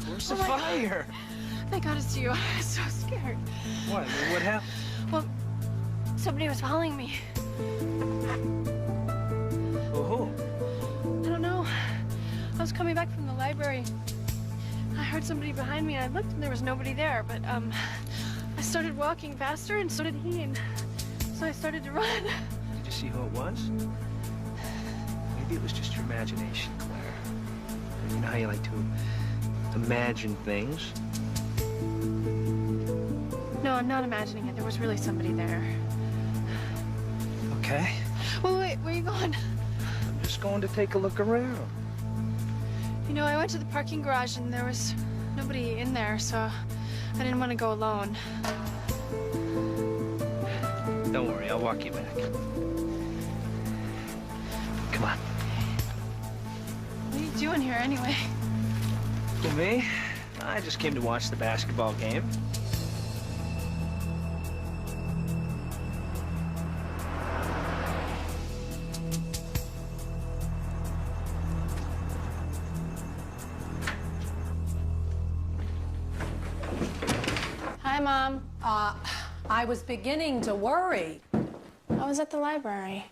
Where's the fire? Thank God it's you. I was so scared. What? What happened? Well, somebody was following me. Who? I don't know. I was coming back from the library. I heard somebody behind me, and I looked, and there was nobody there. But I started walking faster, and so did he. And so I started to run. Did you see who it was? Maybe it was just your imagination, Claire. You know how you like to imagine things? No, I'm not imagining it. There was really somebody there. Okay. Well, wait, where are you going? I'm just going to take a look around. You know, I went to the parking garage and there was nobody in there, so I didn't want to go alone. Don't worry, I'll walk you back. Come on. What are you doing here anyway? For me, I just came to watch the basketball game. Hi, Mom. I was beginning to worry. I was at the library.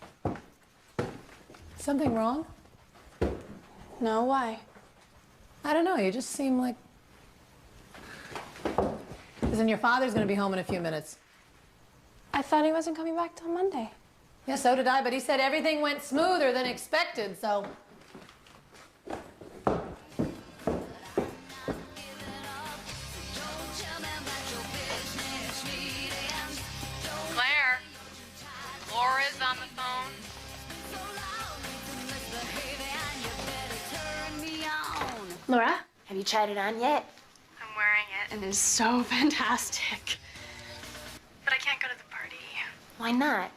Something wrong? No, why? I don't know, you just seem like... Listen, your father's gonna be home in a few minutes. I thought he wasn't coming back till Monday. Yeah, so did I, but he said everything went smoother than expected, so... Claire, Laura's on the phone. Laura? Have you tried it on yet? I'm wearing it, and it's so fantastic. But I can't go to the party. Why not?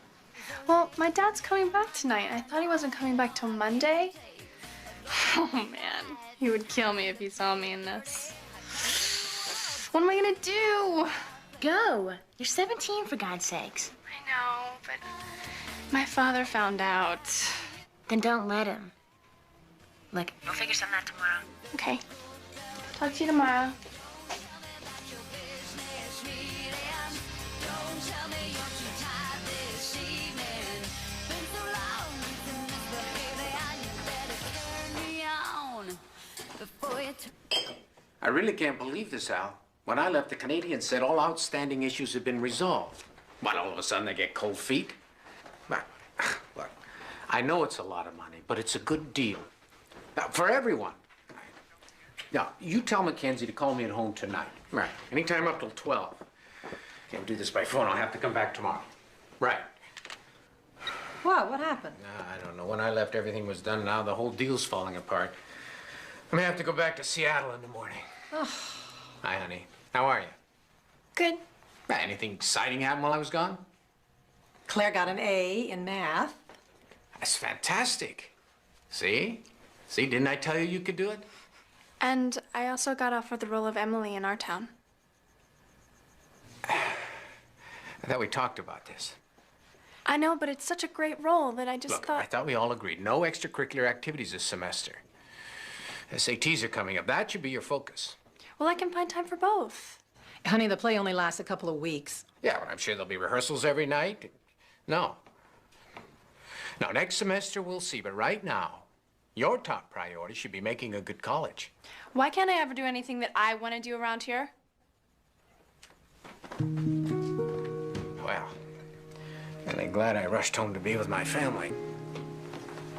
Well, my dad's coming back tonight. I thought he wasn't coming back till Monday. Oh, man. He would kill me if he saw me in this. What am I gonna do? Go. You're 17, for God's sakes. I know, but my father found out. Then don't let him. Look, we'll figure something out tomorrow. Okay. Talk to you tomorrow. I really can't believe this, Al. When I left, the Canadians said all outstanding issues had been resolved. But all of a sudden, they get cold feet. But, look, I know it's a lot of money, but it's a good deal. For everyone. Now, you tell Mackenzie to call me at home tonight. Right. Anytime up till 12. Can't do this by phone. I'll have to come back tomorrow. Right. What happened? I don't know. When I left, everything was done. Now the whole deal's falling apart. I may have to go back to Seattle in the morning. Oh. Hi, honey. How are you? Good. Anything exciting happened while I was gone? Claire got an A in math. That's fantastic. See? See, didn't I tell you you could do it? And I also got offered the role of Emily in our town. I thought we talked about this. I know, but it's such a great role that I just Look, thought... I thought we all agreed. No extracurricular activities this semester. SATs are coming up. That should be your focus. Well, I can find time for both. Honey, the play only lasts a couple of weeks. Yeah, but I'm sure there'll be rehearsals every night. No. Now, next semester we'll see, but right now, your top priority should be making a good college. Why can't I ever do anything that I want to do around here? Well, really glad I rushed home to be with my family.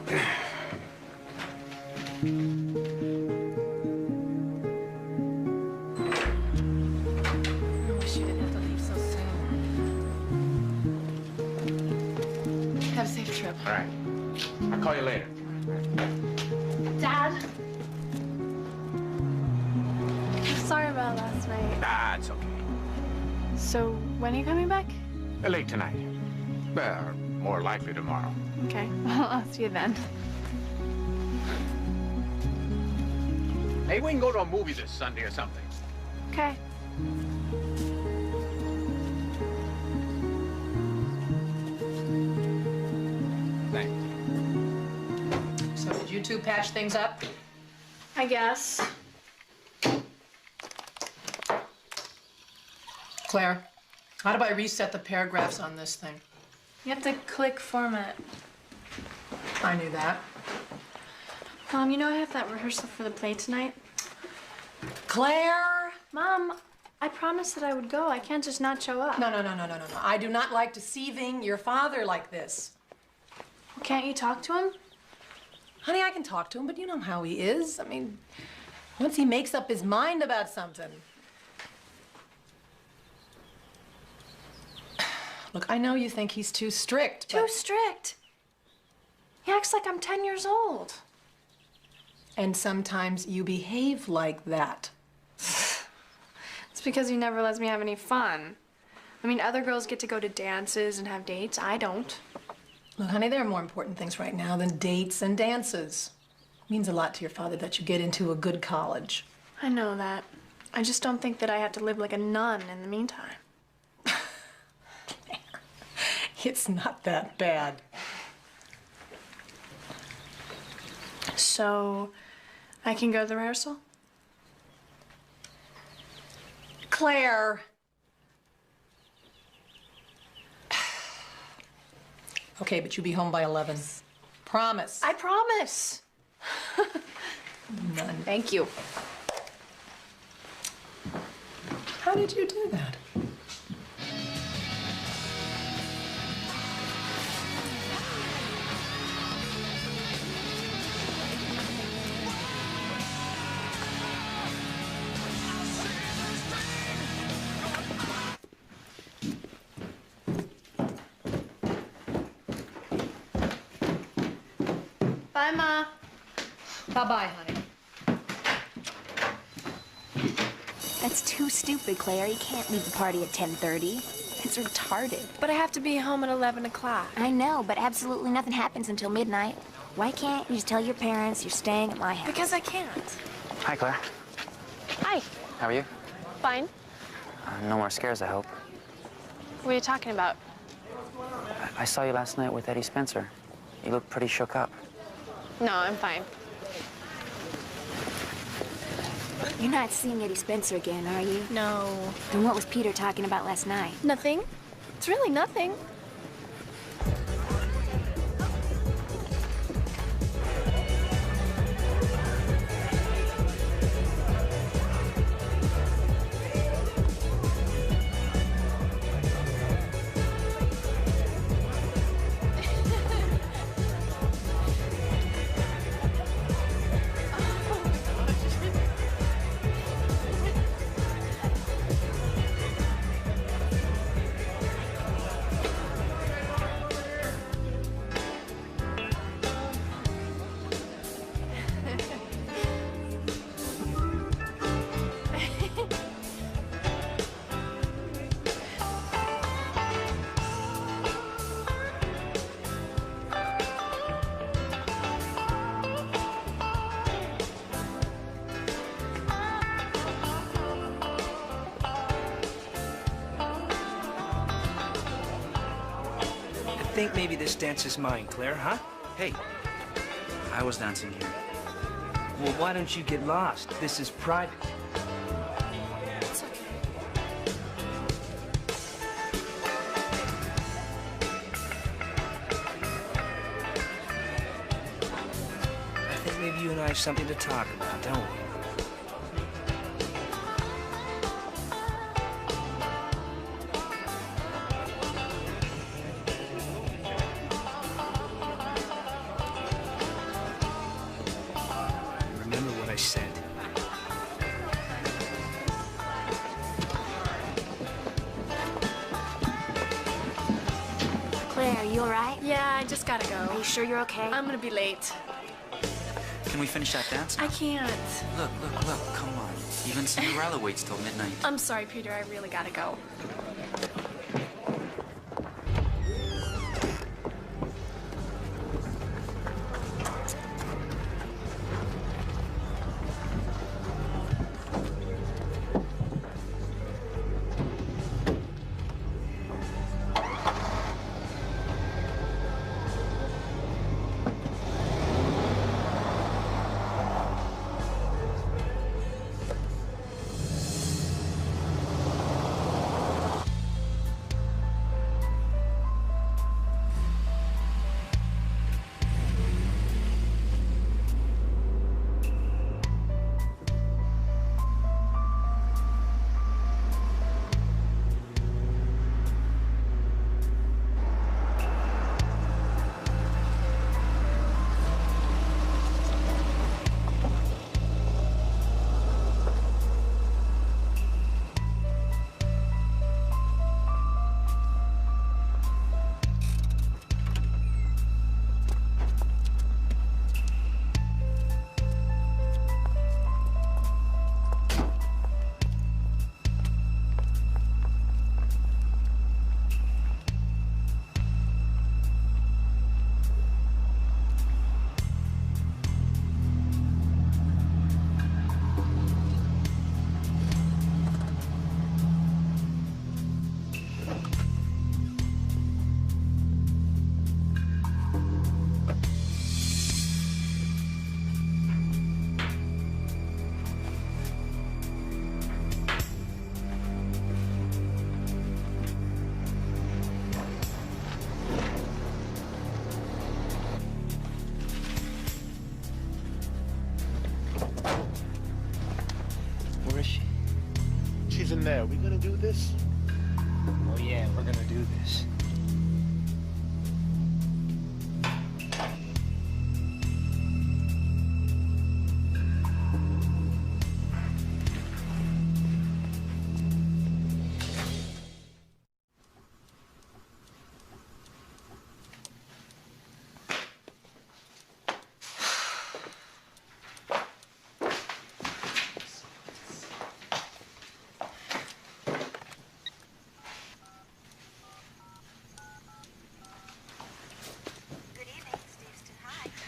I wish you didn't have to leave so soon. Have a safe trip. All right. I'll call you later. Dad? I'm sorry about last night. Ah, it's okay. So, when are you coming back? Late tonight. Well, more likely tomorrow. Okay, well, I'll see you then. Hey, we can go to a movie this Sunday or something. Okay. Thanks. So did you two patch things up? I guess. Claire, how do I reset the paragraphs on this thing? You have to click format. I knew that. Mom, you know I have that rehearsal for the play tonight? Claire! Mom, I promised that I would go. I can't just not show up. No. I do not like deceiving your father like this. Can't you talk to him? Honey, I can talk to him, but you know how he is. I mean, once he makes up his mind about something. Look, I know you think he's too strict, Too strict. He acts like I'm 10 years old. And sometimes you behave like that. It's because he never lets me have any fun. I mean, other girls get to go to dances and have dates. I don't. Look, honey, there are more important things right now than dates and dances. It means a lot to your father that you get into a good college. I know that. I just don't think that I have to live like a nun in the meantime. It's not that bad. So, I can go to the rehearsal? Claire! Okay, but you be home by 11. Promise. I promise. None. Thank you. How did you do that? Bye, Ma. Bye-bye, honey. That's too stupid, Claire. You can't leave the party at 10:30. It's retarded. But I have to be home at 11 o'clock. I know, but absolutely nothing happens until midnight. Why can't you just tell your parents you're staying at my house? Because I can't. Hi, Claire. Hi. How are you? Fine. No more scares, I hope. What are you talking about? I saw you last night with Eddie Spencer. You look pretty shook up. No, I'm fine. You're not seeing Eddie Spencer again, are you? No. Then what was Peter talking about last night? Nothing. It's really nothing. I think maybe this dance is mine, Claire, huh? Hey, I was dancing here. Well, why don't you get lost? This is private. It's okay. I think maybe you and I have something to talk about, don't we? Remember what I said. Claire, are you all right? Yeah, I just gotta Are go. you sure you're okay? I'm gonna be late. Can we finish that dance now? I can't. Look, come on. Even Cinderella waits till midnight. I'm sorry, Peter. I really gotta go. we're gonna do this.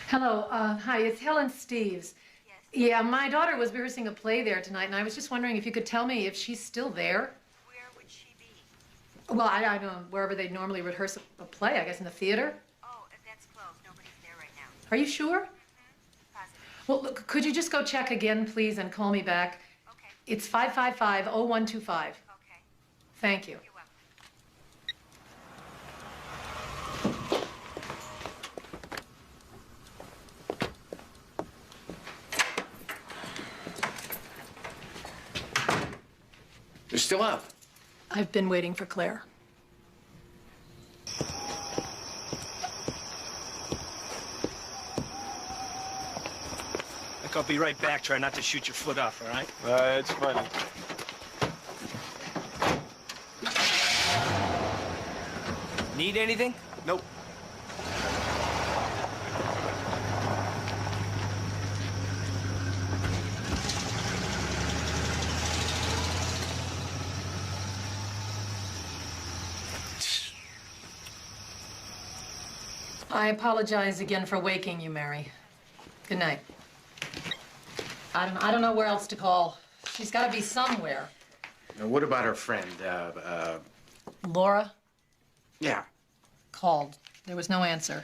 Hello, hi, it's Helen Steves. Yes. Yeah, my daughter was rehearsing a play there tonight, and I was just wondering if you could tell me if she's still there. Where would she be? Well, I don't know, wherever they normally rehearse a play, I guess in the theater. Oh, that's closed. Nobody's there right now. Are you sure? Mm-hmm. Positive. Well, look, could you just go check again, please, and call me back? Okay. It's 555-0125. Okay. Thank you. You're welcome. You're still up. I've been waiting for Claire. Look, I'll be right back. Try not to shoot your foot off, all right? It's funny. Need anything? Nope. I apologize again for waking you, Mary. Good night. I don't know where else to call. She's got to be somewhere. Now, what about her friend, Laura Yeah. called. There was no answer.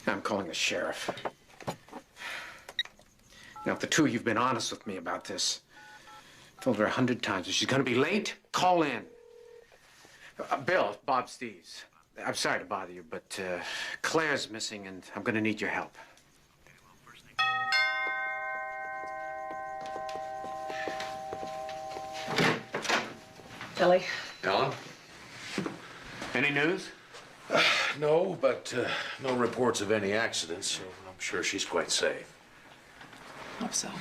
I'm calling the sheriff. Now, if the two of you've been honest with me about this, I told her 100 times, if she's gonna be late, call in. Bill, Bob Steves. I'm sorry to bother you, but Claire's missing, and I'm gonna need your help. Billy? Ellen? Any news? No, but no reports of any accidents, so I'm sure she's quite safe. Hope so.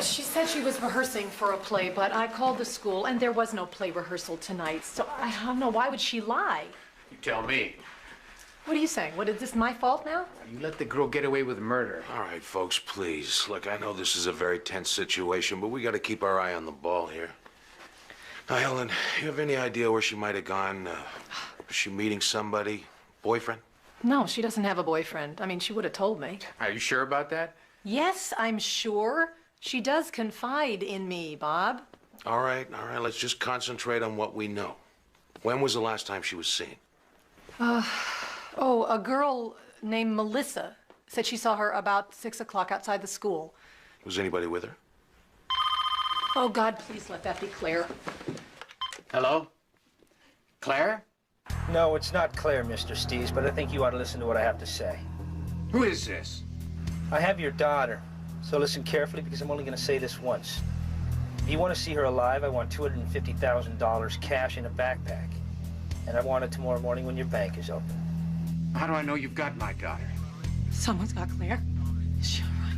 She said she was rehearsing for a play, but I called the school, and there was no play rehearsal tonight. So I don't know, why would she lie? You tell me. What are you saying? What, is this my fault now? You let the girl get away with murder. All right, folks, please. Look, I know this is a very tense situation, but we got to keep our eye on the ball here. Now, Helen, you have any idea where she might have gone? Was she meeting somebody? Boyfriend? No, she doesn't have a boyfriend. I mean, she would have told me. Are you sure about that? Yes, I'm sure. She does confide in me, Bob. All right, let's just concentrate on what we know. When was the last time she was seen? Oh, a girl named Melissa said she saw her about 6 o'clock outside the school. Was anybody with her? Oh, God, please let that be Claire. Hello? Claire? No, it's not Claire, Mr. Steves, but I think you ought to listen to what I have to say. Who is this? I have your daughter, so listen carefully because I'm only going to say this once. If you want to see her alive, I want $250,000 cash in a backpack. And I want it tomorrow morning when your bank is open. How do I know you've got my daughter? Someone's got Claire. Is she all right?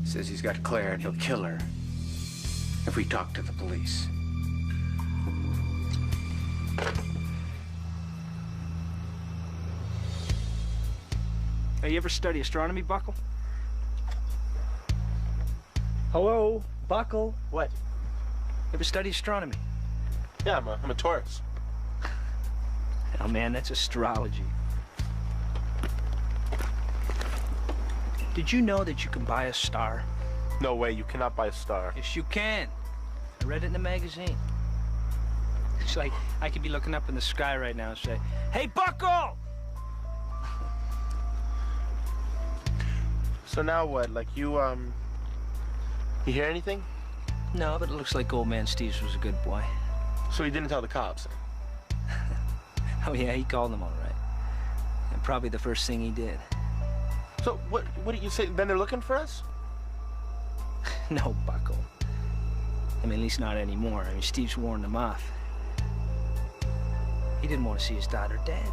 Says he's got Claire and he'll kill her if we talk to the police. Hey, you ever study astronomy, Buckle? Hello, Buckle? What? Ever study astronomy? Yeah, I'm a Taurus. Oh, man, that's astrology. Did you know that you can buy a star? No way, you cannot buy a star. Yes, you can. I read it in a magazine. It's like I could be looking up in the sky right now and say, "Hey, Buckle!" So now what? Like you hear anything? No, but it looks like old man Steves was a good boy. So he didn't tell the cops? Oh, yeah, he called them all right. And probably the first thing he did. So, what did you say? Then they're looking for us? No, Bucko. I mean, at least not anymore. I mean, Steve's warned them off. He didn't want to see his daughter dead.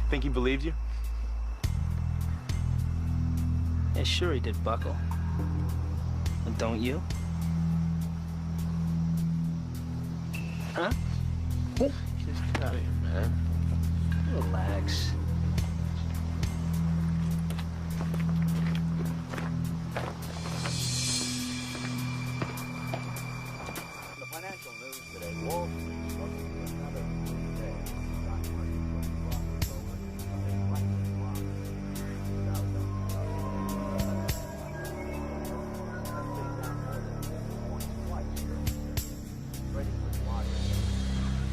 Think he believed you? Yeah, sure he did, Bucko. And don't you? Huh? Just get out of here, man. Relax. The financial news today, Wall Street looking for another good day. Stock market was dropping lower.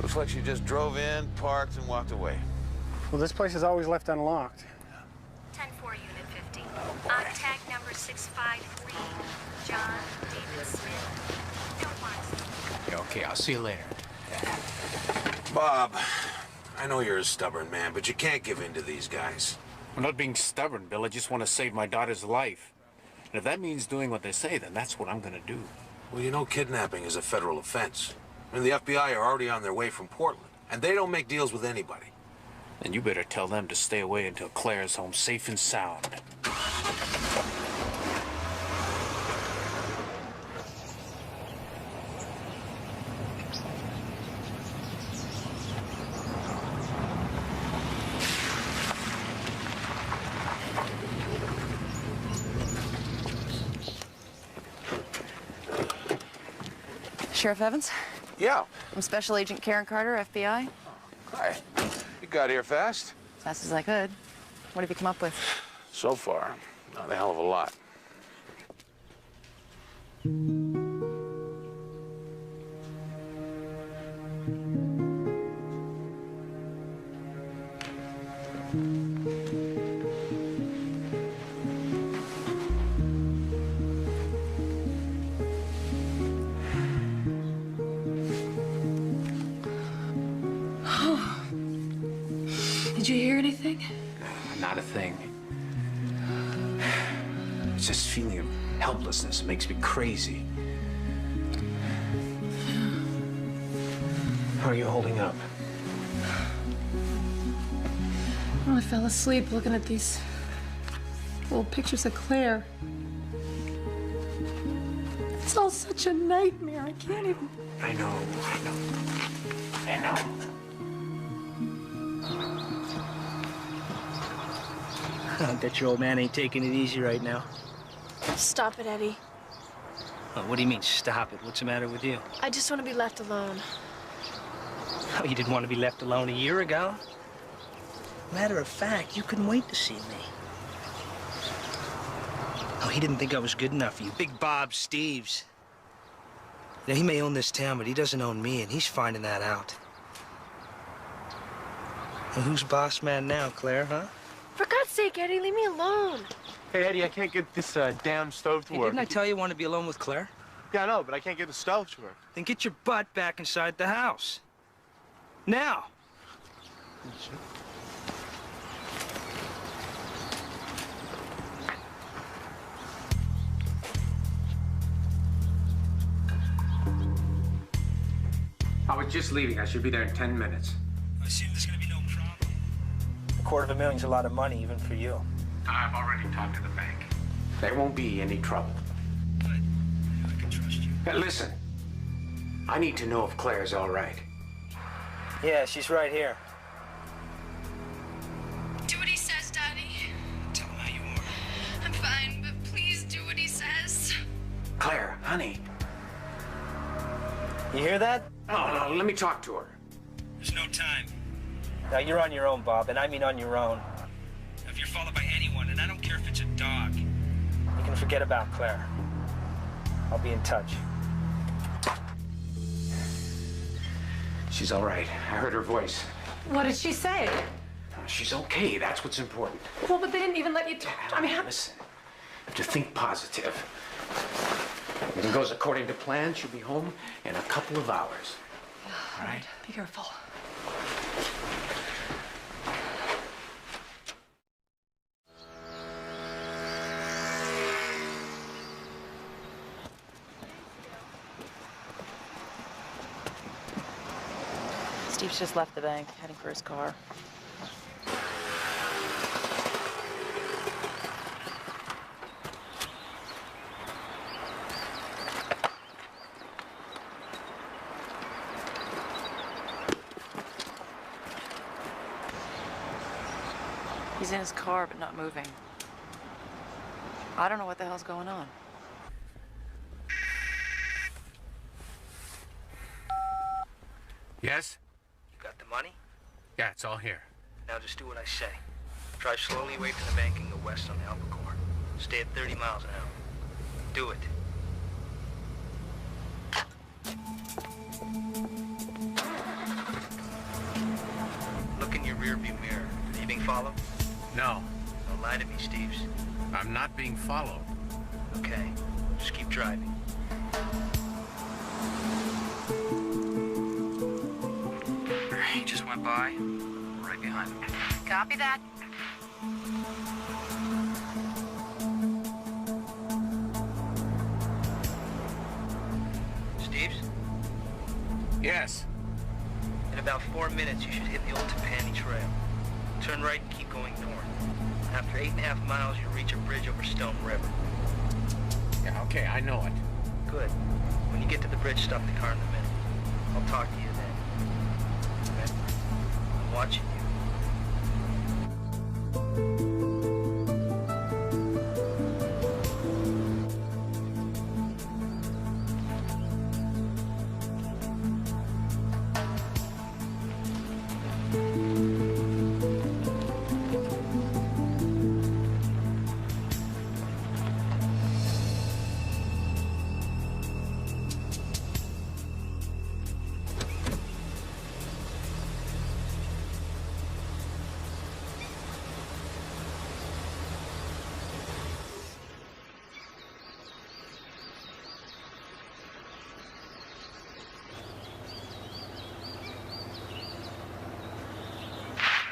Prices Looks like she just drove in, parked, and walked away. Well, this place is always left unlocked. 10-4, Unit 50. On tag number 653, John David Smith. Don't want to. Yeah, okay, I'll see you later. Bob, I know you're a stubborn man, but you can't give in to these guys. I'm not being stubborn, Bill. I just want to save my daughter's life. And if that means doing what they say, then that's what I'm gonna do. Well, you know kidnapping is a federal offense. I mean, the FBI are already on their way from Portland, and they don't make deals with anybody. Then you better tell them to stay away until Claire's home safe and sound. Sheriff Evans? Yeah. I'm Special Agent Karen Carter, FBI. Hi. You got here fast? As fast as I could. What have you come up with? So far, not a hell of a lot. Did you hear anything? Not a thing. It's this feeling of helplessness makes me crazy. How are you holding up? Well, I fell asleep looking at these old pictures of Claire. It's all such a nightmare. I can't even... I know. I bet your old man ain't taking it easy right now. Stop it, Eddie. Oh, what do you mean, stop it? What's the matter with you? I just want to be left alone. Oh, you didn't want to be left alone a year ago? Matter of fact, you couldn't wait to see me. Oh, he didn't think I was good enough for you. Big Bob Steves. Now, he may own this town, but he doesn't own me, and he's finding that out. Well, who's boss man now, Claire, huh? For God's sake, Eddie, leave me alone. Hey, Eddie, I can't get this damn stove to Hey, work. didn't I tell you I want to be alone with Claire? Yeah, I know, but I can't get the stove to work. Then get your butt back inside the house. Now. I was just leaving. I should be there in 10 minutes. I assume there's going to be no problem. $250,000's a lot of money, even for you. I've already talked to the bank. There won't be any trouble. Good. I can trust you. Now, listen. I need to know if Claire's all right. Yeah, she's right here. Do what he says, Daddy. Tell him how you are. I'm fine, but please do what he says. Claire, honey. You hear that? Oh, no, let me talk to her. There's no time. Now, you're on your own, Bob, and I mean on your own. If you're followed by anyone, and I don't care if it's a dog, you can forget about Claire. I'll be in touch. She's all right. I heard her voice. What did she say? She's okay. That's what's important. Well, but they didn't even let you talk. I mean, how... Listen. to think positive. If it goes according to plan, she'll be home in a couple of hours. All right? Be careful. Steve's just left the bank, heading for his car. He's in his car, but not moving. I don't know what the hell's going on. Yes? You got the money? Yeah, it's all here. Now just do what I say. Drive slowly away from the bank and go west on the Albacore. Stay at 30 miles an hour. Do it. Look in your rearview mirror. Are you being followed? No, Don't lie to me, Steves. I'm not being followed. Okay, just keep driving. He just went by. Right behind him. Copy that. Steves? Yes. In about 4 minutes, you should hit the old Tapani Trail. Turn right and keep going north. After 8.5 miles, you'll reach a bridge over Stone River. Yeah, okay, I know it. Good. When you get to the bridge, stop the car in a minute. I'll talk to you then. Remember, I'm watching you.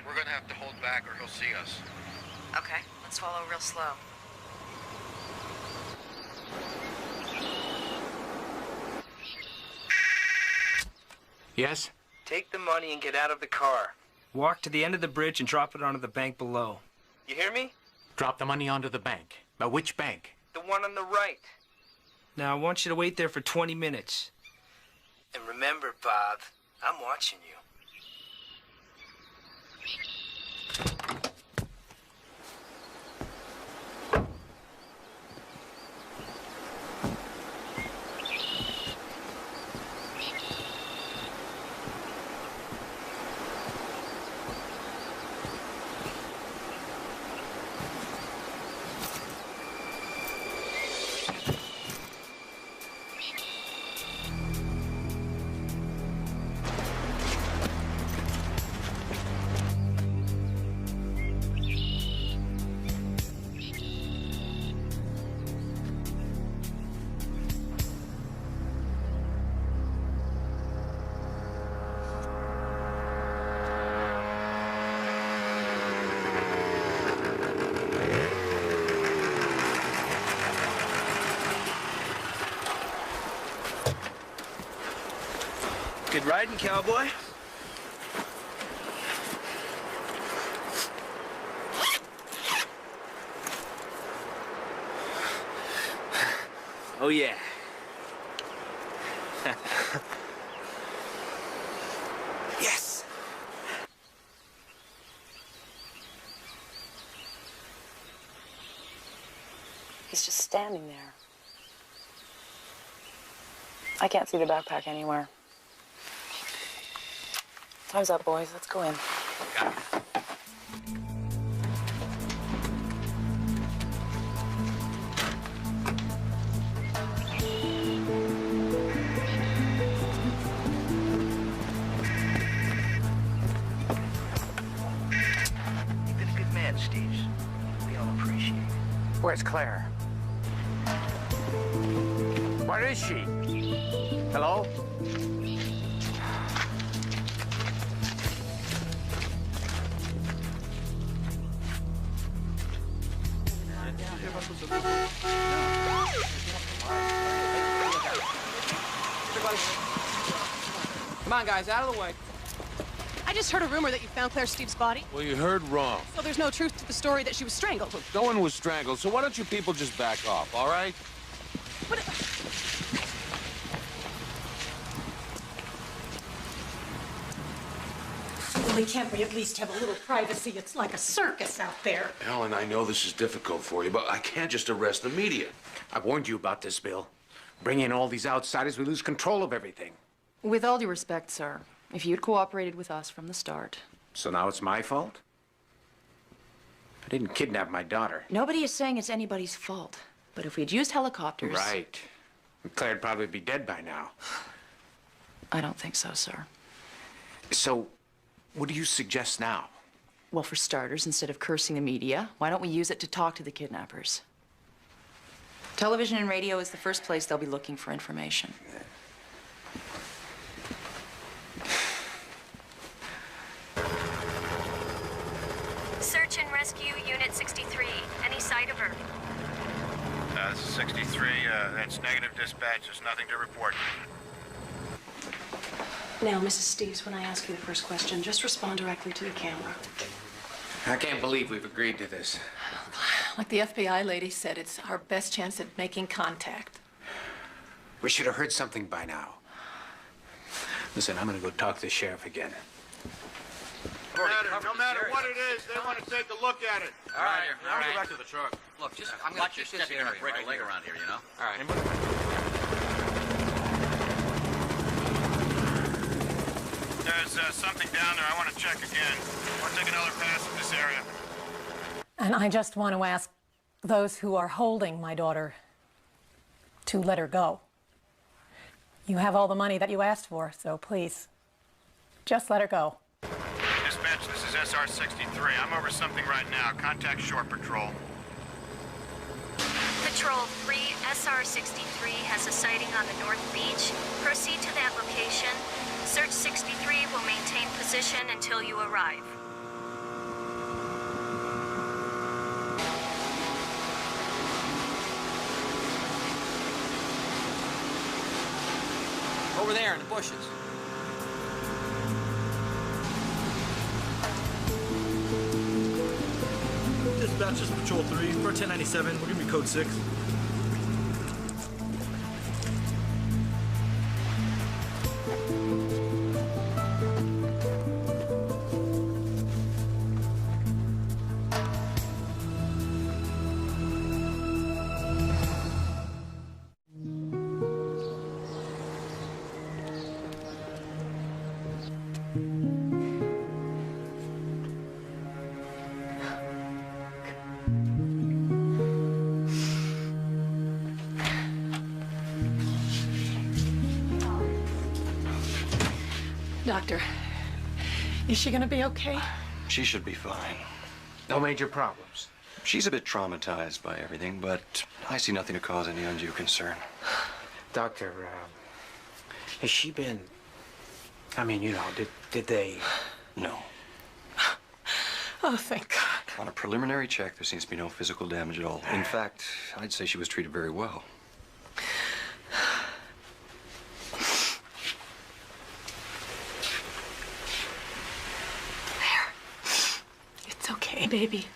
We're gonna have to hold back or he'll see us. Okay, let's follow real slow. Yes? Take the money and get out of the car. Walk to the end of the bridge and drop it onto the bank below. You hear me? Drop the money onto the bank. Now, which bank? The one on the right. Now, I want you to wait there for 20 minutes. And remember, Bob, I'm watching you. Good riding, cowboy. Oh, yeah. Yes. He's just standing there. I can't see the backpack anywhere. Time's up, boys. Let's go in. You've been a good man, Steves. We all appreciate it. Where's Claire? Where is she? Hello? Come on, guys, out of the way. I just heard a rumor that you found Claire Steve's body. Well, you heard wrong. So there's no truth to the story that she was strangled. No one was strangled, so why don't you people just back off, all right? What? Really, can't we at least have a little privacy? It's like a circus out there. Ellen, I know this is difficult for you, but I can't just arrest the media. I warned you about this, Bill. Bring in all these outsiders, we lose control of everything. With all due respect, sir, if you'd cooperated with us from the start. So now it's my fault? I didn't kidnap my daughter. Nobody is saying it's anybody's fault. But if we'd used helicopters... Right. Claire'd probably be dead by now. I don't think so, sir. So, what do you suggest now? Well, for starters, instead of cursing the media, why don't we use it to talk to the kidnappers? Television and radio is the first place they'll be looking for information. Search and rescue Unit 63. Any sight of her? This is 63. That's negative dispatch. There's nothing to report. Now, Mrs. Steves, when I ask you the first question, just respond directly to the camera. I can't believe we've agreed to this. Like the FBI lady said, it's our best chance at making contact. We should have heard something by now. Listen, I'm gonna go talk to the sheriff again. No matter what it is, they want to take a look at it. All right, now go back to the truck. Look, just I'm gonna keep this area. Break a leg around here, you know? All right. There's something down there. I want to check again. I want to take another pass at this area. And I just want to ask those who are holding my daughter to let her go. You have all the money that you asked for, so please, just let her go. Dispatch, this is SR-63. I'm over something right now. Contact Shore Patrol. Patrol 3, SR-63 has a sighting on the North Beach. Proceed to that location. Search 63 will maintain position until you arrive. Over there in the bushes. Dispatch, this is Patrol 3 for 1097. We're gonna be code 6. Doctor, is she gonna be okay? She should be fine. No major problems. She's a bit traumatized by everything, but I see nothing to cause any undue concern. Doctor, has she been... I mean, you know, did they... No. Oh, thank God. On a preliminary check, there seems to be no physical damage at all. In fact, I'd say she was treated very well. It's okay, baby.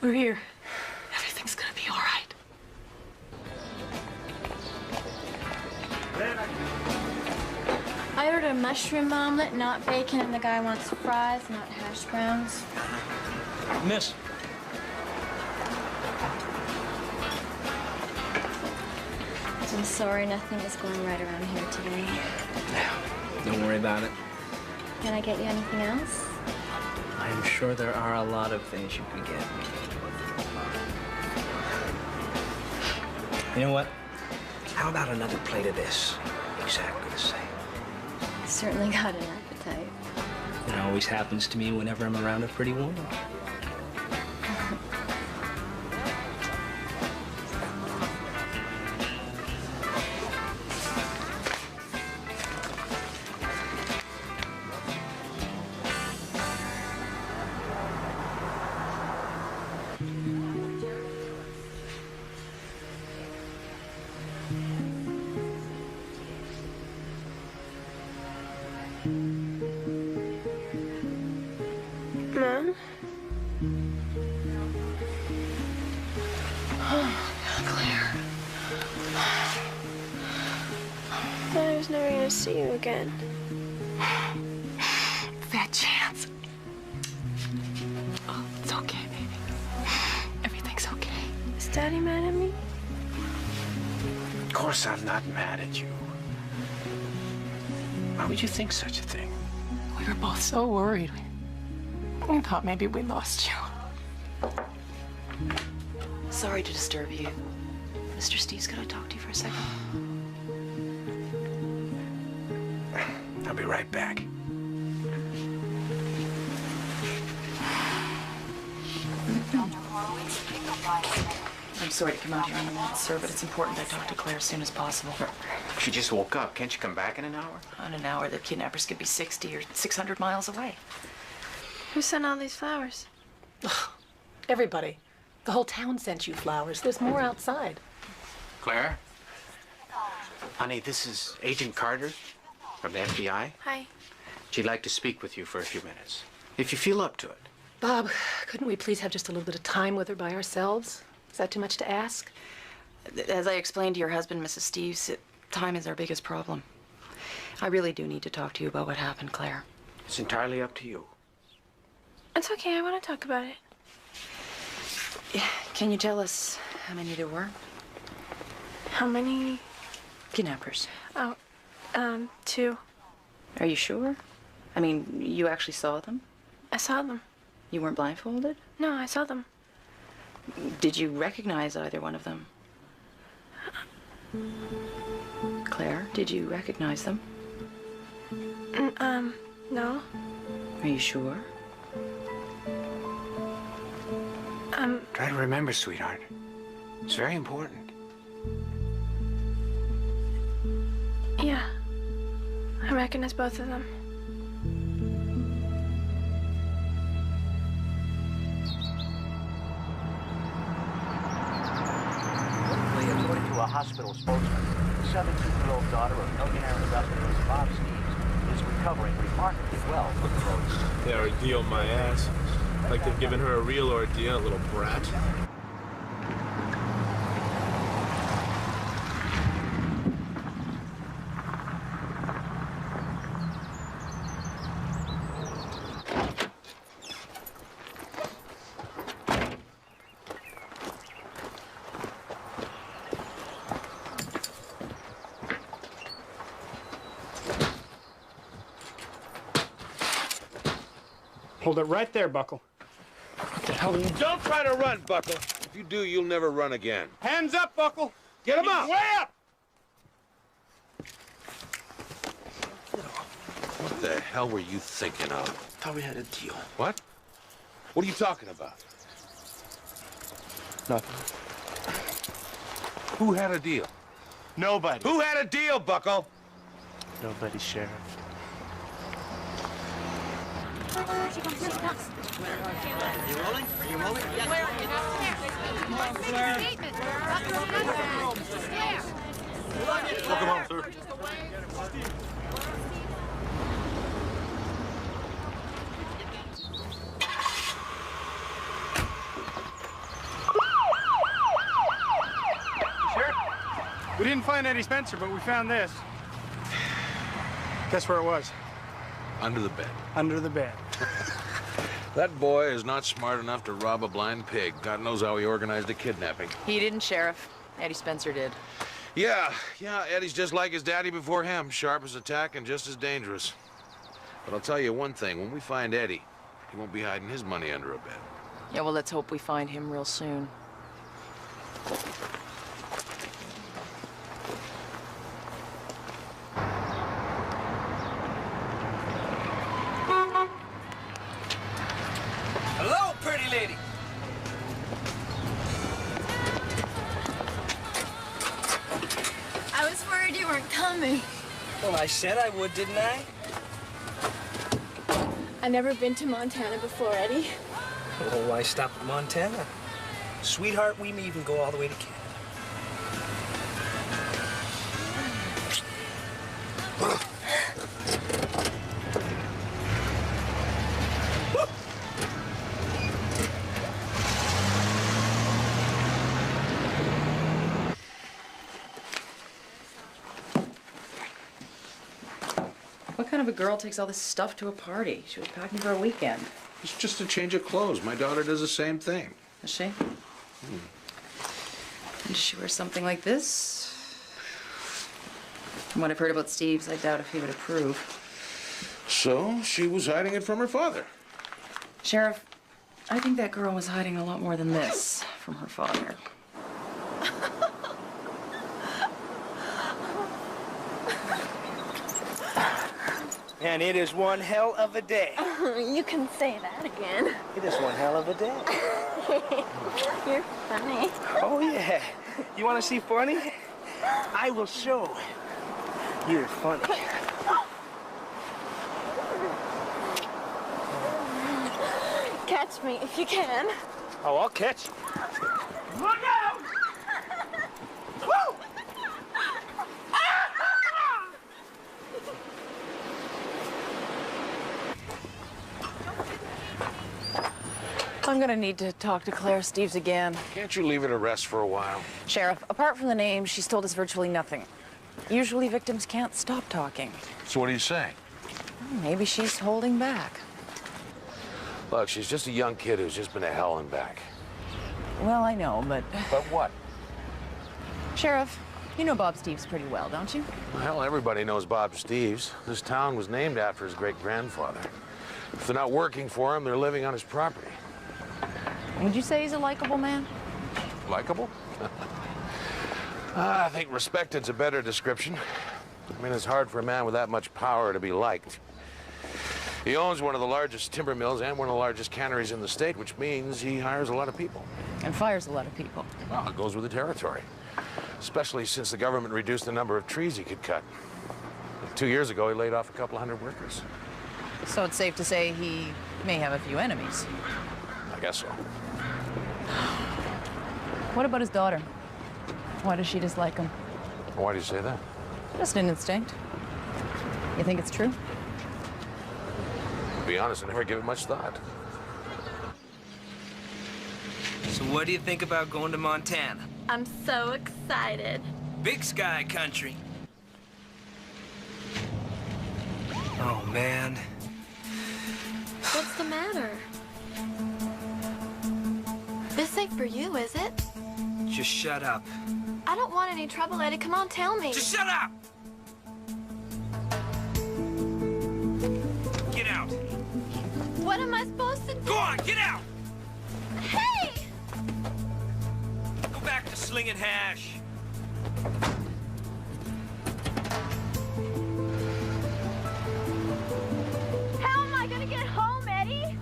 We're here. Everything's gonna be all right. I ordered a mushroom omelet, not bacon, and the guy wants fries, not hash browns. Miss. I'm sorry, nothing is going right around here today. Don't worry about it. Can I get you anything else? I'm sure there are a lot of things you can get. You know what? How about another plate of this? Exactly the same. Certainly got an appetite. It always happens to me whenever I'm around a pretty woman. to see you again. Fat chance. Oh, it's okay, baby. Everything's okay. Is Daddy mad at me? Of course I'm not mad at you. Why would you think such a thing? We were both so worried. We thought maybe we lost you. Sorry to disturb you. Mr. Steve's gotta talk to you for a second. I'll be right back. I'm sorry to come out here on the minute, sir, but it's important I talk to Claire as soon as possible. She just woke up. Can't you come back in an hour? In an hour, the kidnappers could be 60 or 600 miles away. Who sent all these flowers? Everybody. The whole town sent you flowers. There's more outside. Claire? Honey, this is Agent Carter from the FBI. Hi. She'd like to speak with you for a few minutes, if you feel up to it. Bob, couldn't we please have just a little bit of time with her by ourselves? Is that too much to ask? As I explained to your husband, Mrs. Steves, time is our biggest problem. I really do need to talk to you about what happened, Claire. It's entirely up to you. It's okay, I want to talk about it. Can you tell us how many there were? How many? Kidnappers. Oh, 2. Are you sure? I mean, you actually saw them? I saw them. You weren't blindfolded? No, I saw them. Did you recognize either one of them? Claire, did you recognize them? No. Are you sure? Try to remember, sweetheart. It's very important. Yeah. I recognize both of them. According to a hospital spokesman, the 17-year-old daughter of millionaire industrialist Bob Steves is recovering remarkably well from the roads. Yeah, ordeal my ass. Like they've given her a real ordeal, little brat. Hold it right there, Buckle. What the hell are you... Don't try to run, Buckle. If you do, you'll never run again. Hands up, Buckle! Get him up! Way up! What the hell were you thinking of? Thought we had a deal. What? What are you talking about? Nothing. Who had a deal? Nobody. Who had a deal, Buckle? Nobody, Sheriff. You rolling? Are you rolling? Welcome home, sir. Sheriff, we didn't find Eddie Spencer, but we found this. Guess where it was? Under the bed. Under the bed. That boy is not smart enough to rob a blind pig. God knows how he organized a kidnapping. He didn't, Sheriff. Eddie Spencer did. Yeah, Eddie's just like his daddy before him. Sharp as a tack and just as dangerous. But I'll tell you one thing. When we find Eddie, he won't be hiding his money under a bed. Yeah, well, let's hope we find him real soon. Hello, pretty lady. I was worried you weren't coming. Well, I said I would, didn't I? I've never been to Montana before, Eddie. Well, why stop at Montana? Sweetheart, we may even go all the way to Canada. What kind of a girl takes all this stuff to a party? She was packing for a weekend. It's just a change of clothes. My daughter does the same thing. Does she? Does she wear something like this? From what I've heard about Steve's, I doubt if he would approve. So she was hiding it from her father. Sheriff, I think that girl was hiding a lot more than this from her father. And it is one hell of a day. You can say that again. It is one hell of a day. You're funny. Oh, yeah. You want to see funny? I will show. You're funny. Catch me if you can. Oh, I'll catch you. Look out! Woo! I'm gonna need to talk to Claire Steves again. Can't you leave it to rest for a while? Sheriff, apart from the name, she's told us virtually nothing. Usually victims can't stop talking. So what do you say? Maybe she's holding back. Look, she's just a young kid who's just been to hell and back. Well, I know, but... But what? Sheriff, you know Bob Steves pretty well, don't you? Well, everybody knows Bob Steves. This town was named after his great-grandfather. If they're not working for him, they're living on his property. Would you say he's a likable man? Likeable? I think respected's a better description. I mean, it's hard for a man with that much power to be liked. He owns one of the largest timber mills and one of the largest canneries in the state, which means he hires a lot of people. And fires a lot of people. Well, it goes with the territory. Especially since the government reduced the number of trees he could cut. 2 years ago, he laid off a couple hundred workers. So it's safe to say he may have a few enemies. I guess so. What about his daughter? Why does she dislike him? Why do you say that? Just an instinct. You think it's true? To be honest, I never give it much thought. So what do you think about going to Montana? I'm so excited. Big sky country. Oh, man. What's the matter? This ain't for you, is it? Just shut up. I don't want any trouble, Eddie. Come on, tell me. Just shut up! Get out. What am I supposed to do? Go on, get out! Hey! Go back to slinging hash. How am I gonna get home, Eddie?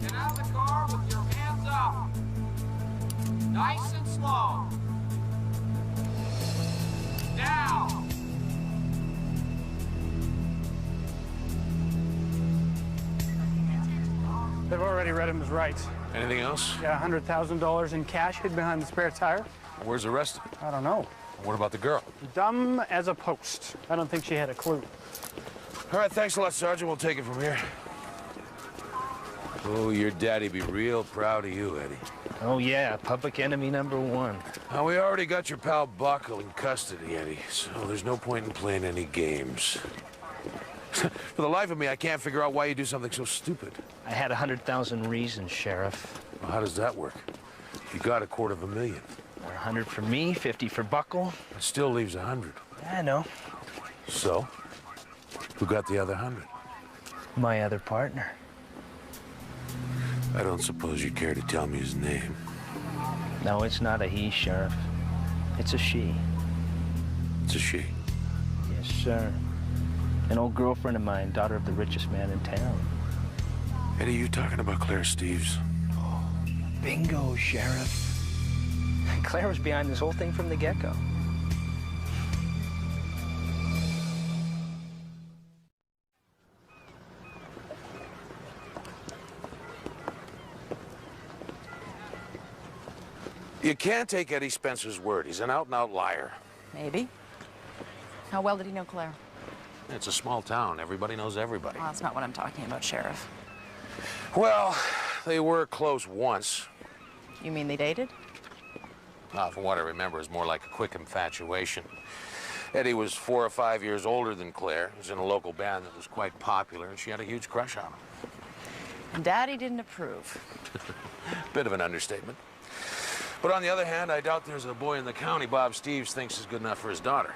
Get out of the car with your hands up. Nice and slow. Now. They've already read him his rights. Anything else? Yeah, $100,000 in cash hid behind the spare tire. Where's the rest of it? I don't know. What about the girl? Dumb as a post. I don't think she had a clue. All right, thanks a lot, Sergeant. We'll take it from here. Oh, your daddy be real proud of you, Eddie. Oh, yeah, public enemy #1. Now, we already got your pal Buckle in custody, Eddie, so there's no point in playing any games. For the life of me, I can't figure out why you do something so stupid. I had 100,000 reasons, Sheriff. Well, how does that work? You got $250,000. 100 for me, 50 for Buckle. It still leaves 100. I know. So? Who got the other 100? My other partner. I don't suppose you care to tell me his name. No, it's not a he, Sheriff. It's a she. It's a she? Yes, sir. An old girlfriend of mine, daughter of the richest man in town. Eddie, you talking about Claire Steves? Bingo, Sheriff. Claire was behind this whole thing from the get-go. You can't take Eddie Spencer's word. He's an out-and-out liar. Maybe. How well did he know Claire? It's a small town. Everybody knows everybody. Well, that's not what I'm talking about, Sheriff. Well, they were close once. You mean they dated? From what I remember, it was more like a quick infatuation. Eddie was 4 or 5 years older than Claire. He was in a local band that was quite popular, and she had a huge crush on him. And Daddy didn't approve. Bit of an understatement. But on the other hand, I doubt there's a boy in the county Bob Steves thinks is good enough for his daughter.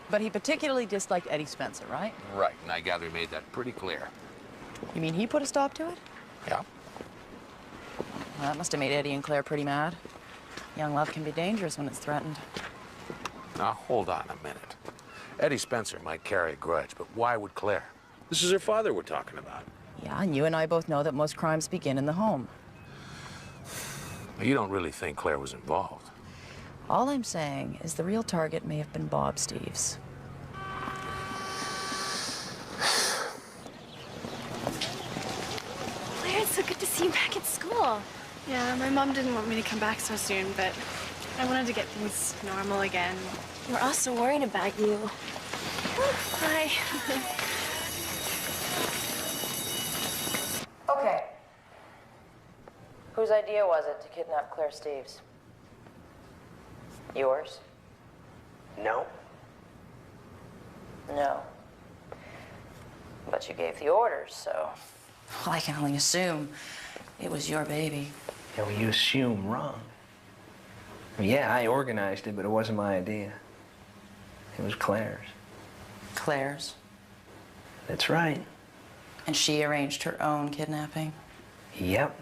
But he particularly disliked Eddie Spencer, right? Right, and I gather he made that pretty clear. You mean he put a stop to it? Yeah. Well, that must have made Eddie and Claire pretty mad. Young love can be dangerous when it's threatened. Now, hold on a minute. Eddie Spencer might carry a grudge, but why would Claire? This is her father we're talking about. Yeah, and you and I both know that most crimes begin in the home. You don't really think Claire was involved? All I'm saying is the real target may have been Bob Steves. Claire, it's so good to see you back at school. Yeah, my mom didn't want me to come back so soon, but I wanted to get things normal again. We're also worried about you. Hi. Okay. Whose idea was it to kidnap Claire Steves? Yours? No. No. But you gave the orders, so... Well, I can only assume it was your baby. Yeah, well, you assume wrong. Yeah, I organized it, but it wasn't my idea. It was Claire's. Claire's? That's right. And she arranged her own kidnapping? Yep.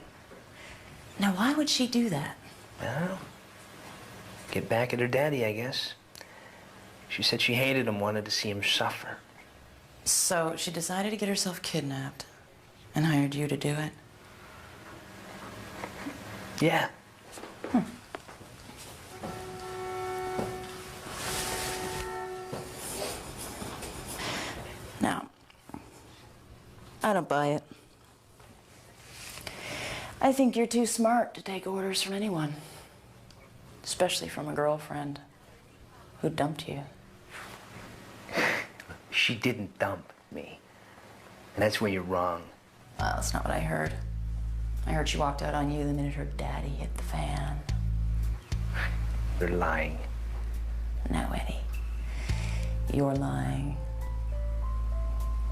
Now, why would she do that? Well, get back at her daddy, I guess. She said she hated him, wanted to see him suffer. So she decided to get herself kidnapped and hired you to do it? Yeah. Now, I don't buy it. I think you're too smart to take orders from anyone, especially from a girlfriend who dumped you. She didn't dump me. And that's where you're wrong. Well, that's not what I heard. I heard she walked out on you the minute her daddy hit the fan. You're lying. No, Eddie. You're lying.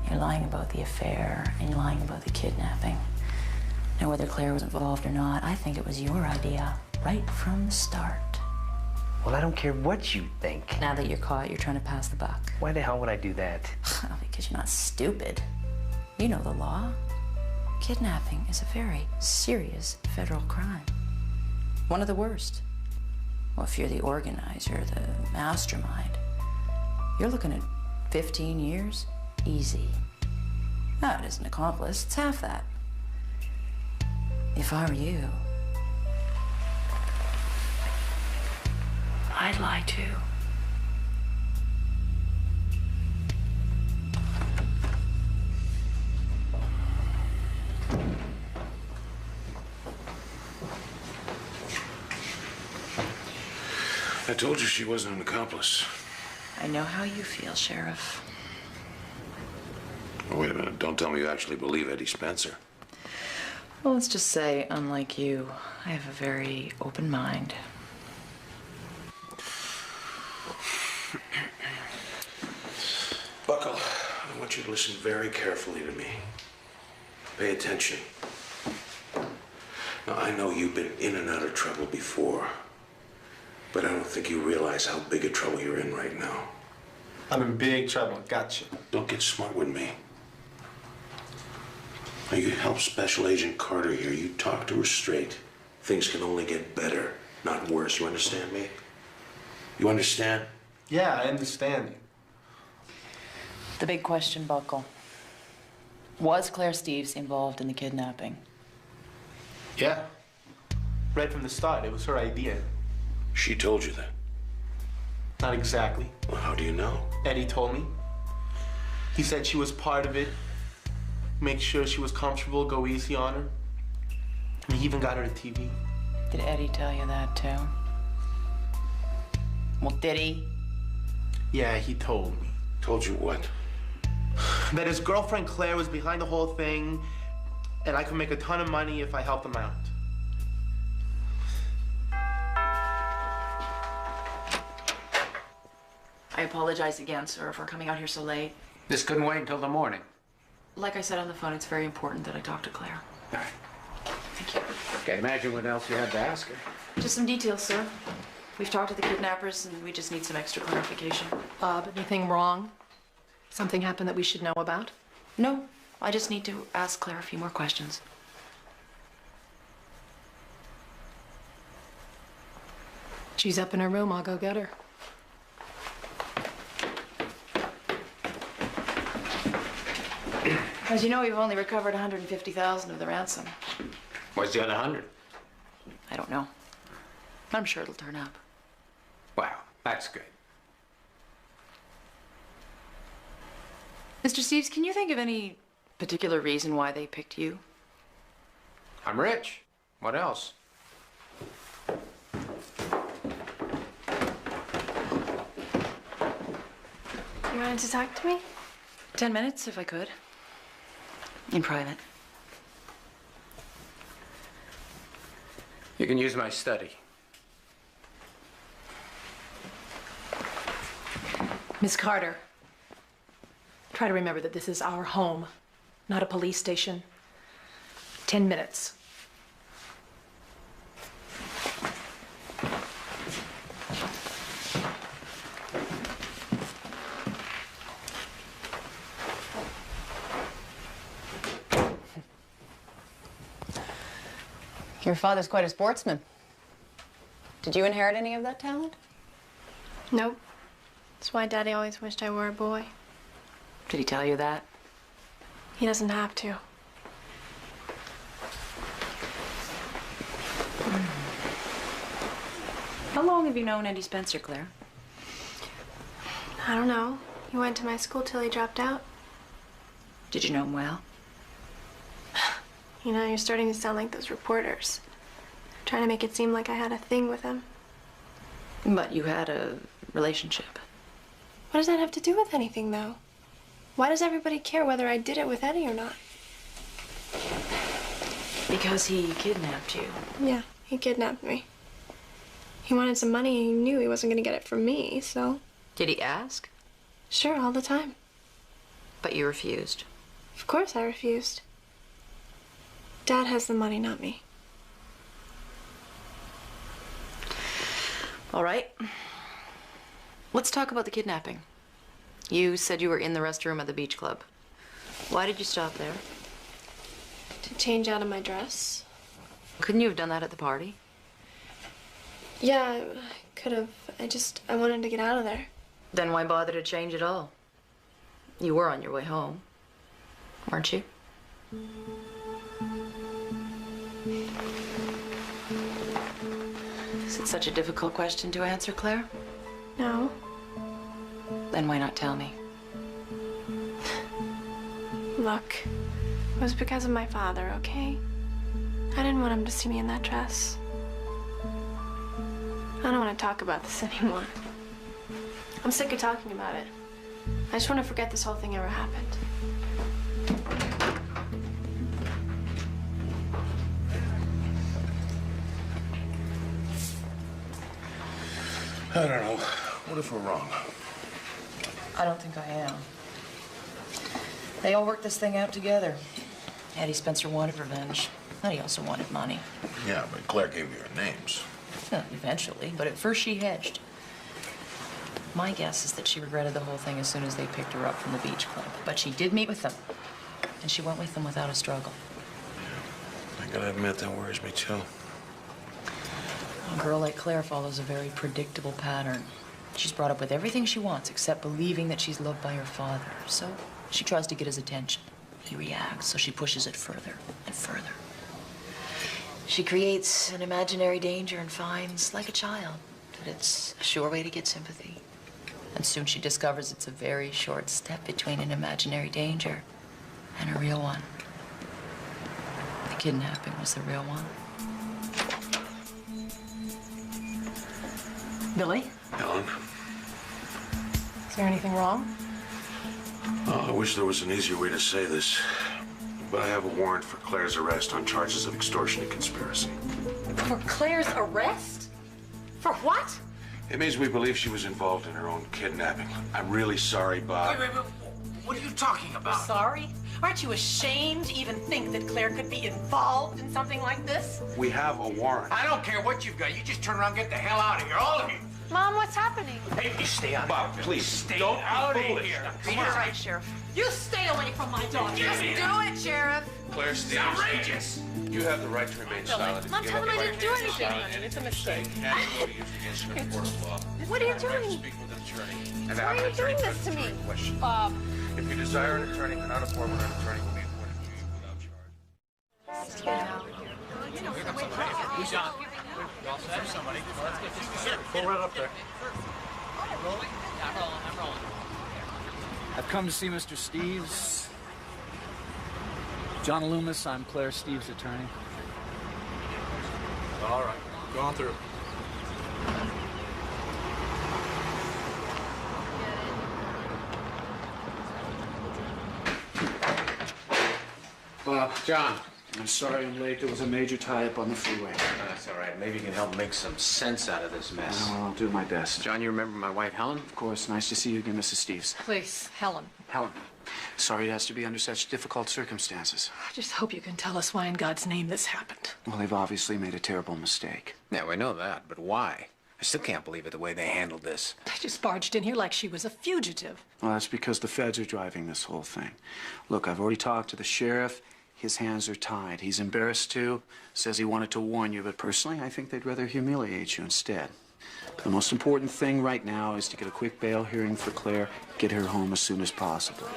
You're lying about the affair, and you're lying about the kidnapping. Now, whether Claire was involved or not, I think it was your idea, right from the start. Well, I don't care what you think. Now that you're caught, you're trying to pass the buck. Why the hell would I do that? Because you're not stupid. You know the law. Kidnapping is a very serious federal crime. One of the worst. Well, if you're the organizer, the mastermind, you're looking at 15 years, easy. No, it isn't accomplice, it's half that. If I were you, I'd lie too. I told you she wasn't an accomplice. I know how you feel, Sheriff. Oh, wait a minute. Don't tell me you actually believe Eddie Spencer. Well, let's just say, unlike you, I have a very open mind. Buckle, I want you to listen very carefully to me. Pay attention. Now, I know you've been in and out of trouble before, but I don't think you realize how big a trouble you're in right now. I'm in big trouble. Gotcha. Don't get smart with me. Now, you help Special Agent Carter here. You talk to her straight. Things can only get better, not worse. You understand me? You understand? Yeah, I understand you. The big question, Buckle. Was Claire Steves involved in the kidnapping? Yeah. Right from the start, it was her idea. She told you that? Not exactly. Well, how do you know? Eddie told me. He said she was part of it. Make sure she was comfortable, go easy on her. And he even got her a TV. Did Eddie tell you that too? Well, did he? Yeah, he told me. Told you what? That his girlfriend Claire was behind the whole thing, and I could make a ton of money if I helped him out. I apologize again, sir, for coming out here so late. This couldn't wait until the morning. Like I said on the phone, it's very important that I talk to Claire. All right. Thank you. Can't imagine what else you had to ask her. Just some details, sir. We've talked to the kidnappers, and we just need some extra clarification. Bob, anything wrong? Something happened that we should know about? No, I just need to ask Claire a few more questions. She's up in her room. I'll go get her. As you know, we've only recovered $150,000 of the ransom. Where's the other 100? I don't know. I'm sure it'll turn up. Wow, that's good. Mr. Steves, can you think of any particular reason why they picked you? I'm rich. What else? You wanted to talk to me? 10 minutes, if I could. In private. You can use my study. Miss Carter, try to remember that this is our home, not a police station. 10 minutes. Your father's quite a sportsman. Did you inherit any of that talent? Nope. That's why Daddy always wished I were a boy. Did he tell you that? He doesn't have to. How long have you known Eddie Spencer, Claire? I don't know. He went to my school till he dropped out. Did you know him well? You know, you're starting to sound like those reporters. Trying to make it seem like I had a thing with him. But you had a relationship. What does that have to do with anything, though? Why does everybody care whether I did it with Eddie or not? Because he kidnapped you. Yeah, he kidnapped me. He wanted some money and he knew he wasn't gonna get it from me, so... Did he ask? Sure, all the time. But you refused. Of course I refused. Dad has the money, not me. All right. Let's talk about the kidnapping. You said you were in the restroom at the beach club. Why did you stop there? To change out of my dress. Couldn't you have done that at the party? Yeah, I could have. I wanted to get out of there. Then why bother to change at all? You were on your way home, weren't you? Is it such a difficult question to answer, Claire? No. Then why not tell me? Look, it was because of my father, okay? I didn't want him to see me in that dress. I don't want to talk about this anymore. I'm sick of talking about it. I just want to forget this whole thing ever happened. I don't know. What if we're wrong? I don't think I am. They all worked this thing out together. Eddie Spencer wanted revenge, and he also wanted money. Yeah, but Claire gave you her names. Yeah, eventually, but at first she hedged. My guess is that she regretted the whole thing as soon as they picked her up from the beach club. But she did meet with them, and she went with them without a struggle. I gotta admit, that worries me too. A girl like Claire follows a very predictable pattern. She's brought up with everything she wants except believing that she's loved by her father. So she tries to get his attention. He reacts, so she pushes it further and further. She creates an imaginary danger and finds, like a child, that it's a sure way to get sympathy. And soon she discovers it's a very short step between an imaginary danger and a real one. The kidnapping was the real one. Billy, Helen? Is there anything wrong? Oh, I wish there was an easier way to say this. But I have a warrant for Claire's arrest on charges of extortion and conspiracy. For Claire's arrest? For what? It means we believe she was involved in her own kidnapping. I'm really sorry, Bob. Wait. What are you talking about? Sorry? Aren't you ashamed to even think that Claire could be involved in something like this? We have a warrant. I don't care what you've got. You just turn around and get the hell out of here, all of you. Mom, what's happening? Hey, you stay out Bob, of here. please, Stay don't out be of foolish. here. You're right, Sheriff. You stay away from my daughter. Just do it, Sheriff. Claire Stevens. Outrageous. You have the right to remain silent. Mom, tell him I didn't do anything. It's a mistake. What are you doing? And Why are you doing this to me? Bob. If you desire an attorney, cannot afford an attorney will be appointed to you without charge. Who's on? You all set? Somebody. Well, let's get this. Pull right up there. Rolling? I'm rolling. I've come to see Mr. Steves. John Loomis, I'm Claire Steves' attorney. All right. Go on through. John. I'm sorry I'm late. There was a major tie-up on the freeway. That's all right. Maybe you can help make some sense out of this mess. Well, I'll do my best. John, you remember my wife, Helen? Of course. Nice to see you again, Mrs. Steves. Please, Helen. Helen, sorry it has to be under such difficult circumstances. I just hope you can tell us why in God's name this happened. Well, they've obviously made a terrible mistake. Yeah, we know that, but why? I still can't believe it the way they handled this. They just barged in here like she was a fugitive. Well, that's because the feds are driving this whole thing. Look, I've already talked to the sheriff. His hands are tied. He's embarrassed too. Says he wanted to warn you, but personally, I think they'd rather humiliate you instead. The most important thing right now is to get a quick bail hearing for Claire, get her home as soon as possible.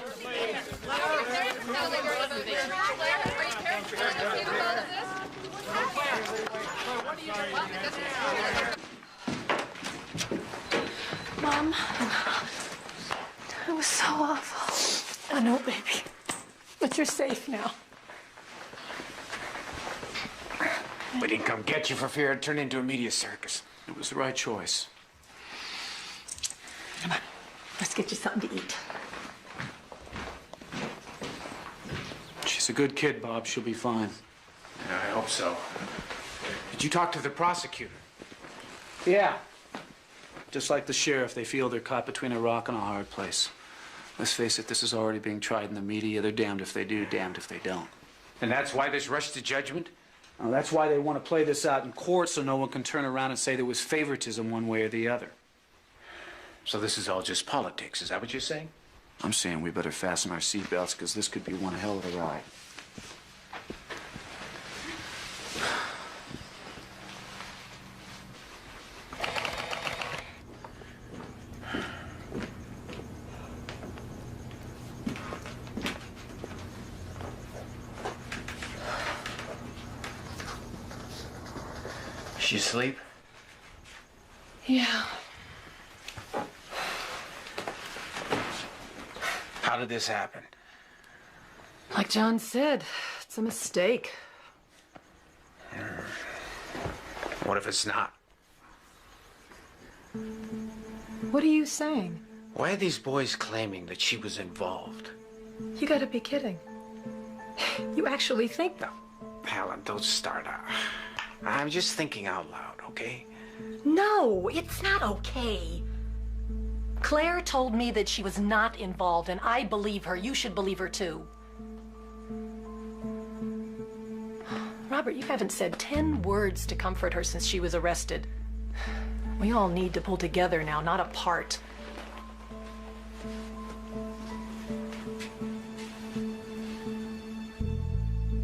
Mom, it was so awful. I know, baby. But you're safe now. We didn't come get you for fear it'd turn into a media circus. It was the right choice. Come on, let's get you something to eat. She's a good kid, Bob. She'll be fine. Yeah, I hope so. Did you talk to the prosecutor? Yeah. Just like the sheriff, they feel they're caught between a rock and a hard place. Let's face it, this is already being tried in the media. They're damned if they do, damned if they don't. And that's why this rush to judgment? Well, that's why they want to play this out in court so no one can turn around and say there was favoritism one way or the other. So this is all just politics, is that what you're saying? I'm saying we better fasten our seatbelts because this could be one hell of a ride. She asleep? Yeah. How did this happen? Like John said, it's a mistake. What if it's not? What are you saying? Why are these boys claiming that she was involved? You gotta be kidding. You actually think that? Helen, don't start out. I'm just thinking out loud, okay? No, it's not okay. Claire told me that she was not involved, and I believe her. You should believe her, too. Robert, you haven't said 10 words to comfort her since she was arrested. We all need to pull together now, not apart.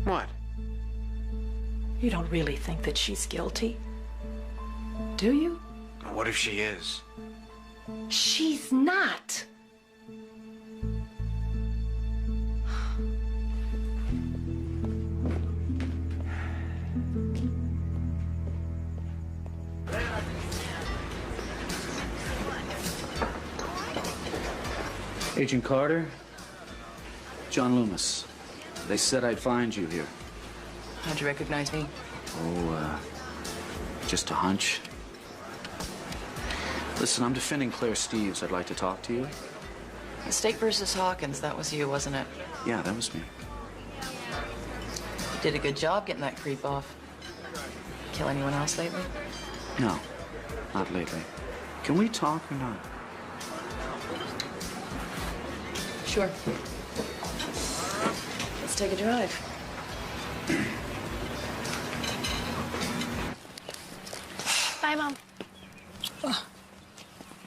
What? You don't really think that she's guilty, do you? What if she is? She's not. Agent Carter, John Loomis. They said I'd find you here. How'd you recognize me? Oh, just a hunch. Listen, I'm defending Claire Steves. I'd like to talk to you. Mistake versus Hawkins, that was you, wasn't it? Yeah, that was me. Did a good job getting that creep off. Kill anyone else lately? No, not lately. Can we talk or not? Sure. Let's take a drive. Bye, Mom.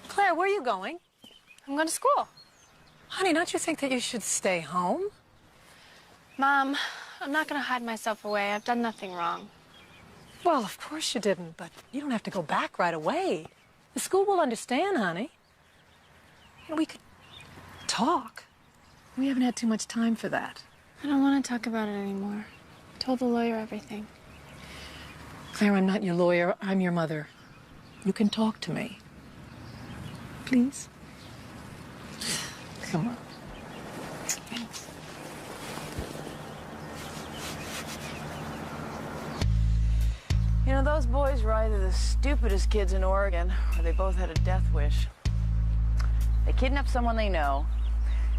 Claire, where are you going? I'm going to school. Honey, don't you think that you should stay home? Mom, I'm not going to hide myself away. I've done nothing wrong. Well, of course you didn't, but you don't have to go back right away. The school will understand, honey. And we could talk. We haven't had too much time for that. I don't want to talk about it anymore. I told the lawyer everything. Claire, I'm not your lawyer. I'm your mother. You can talk to me. Please? Come on. Thanks. You know, those boys were either the stupidest kids in Oregon, or they both had a death wish. They kidnap someone they know,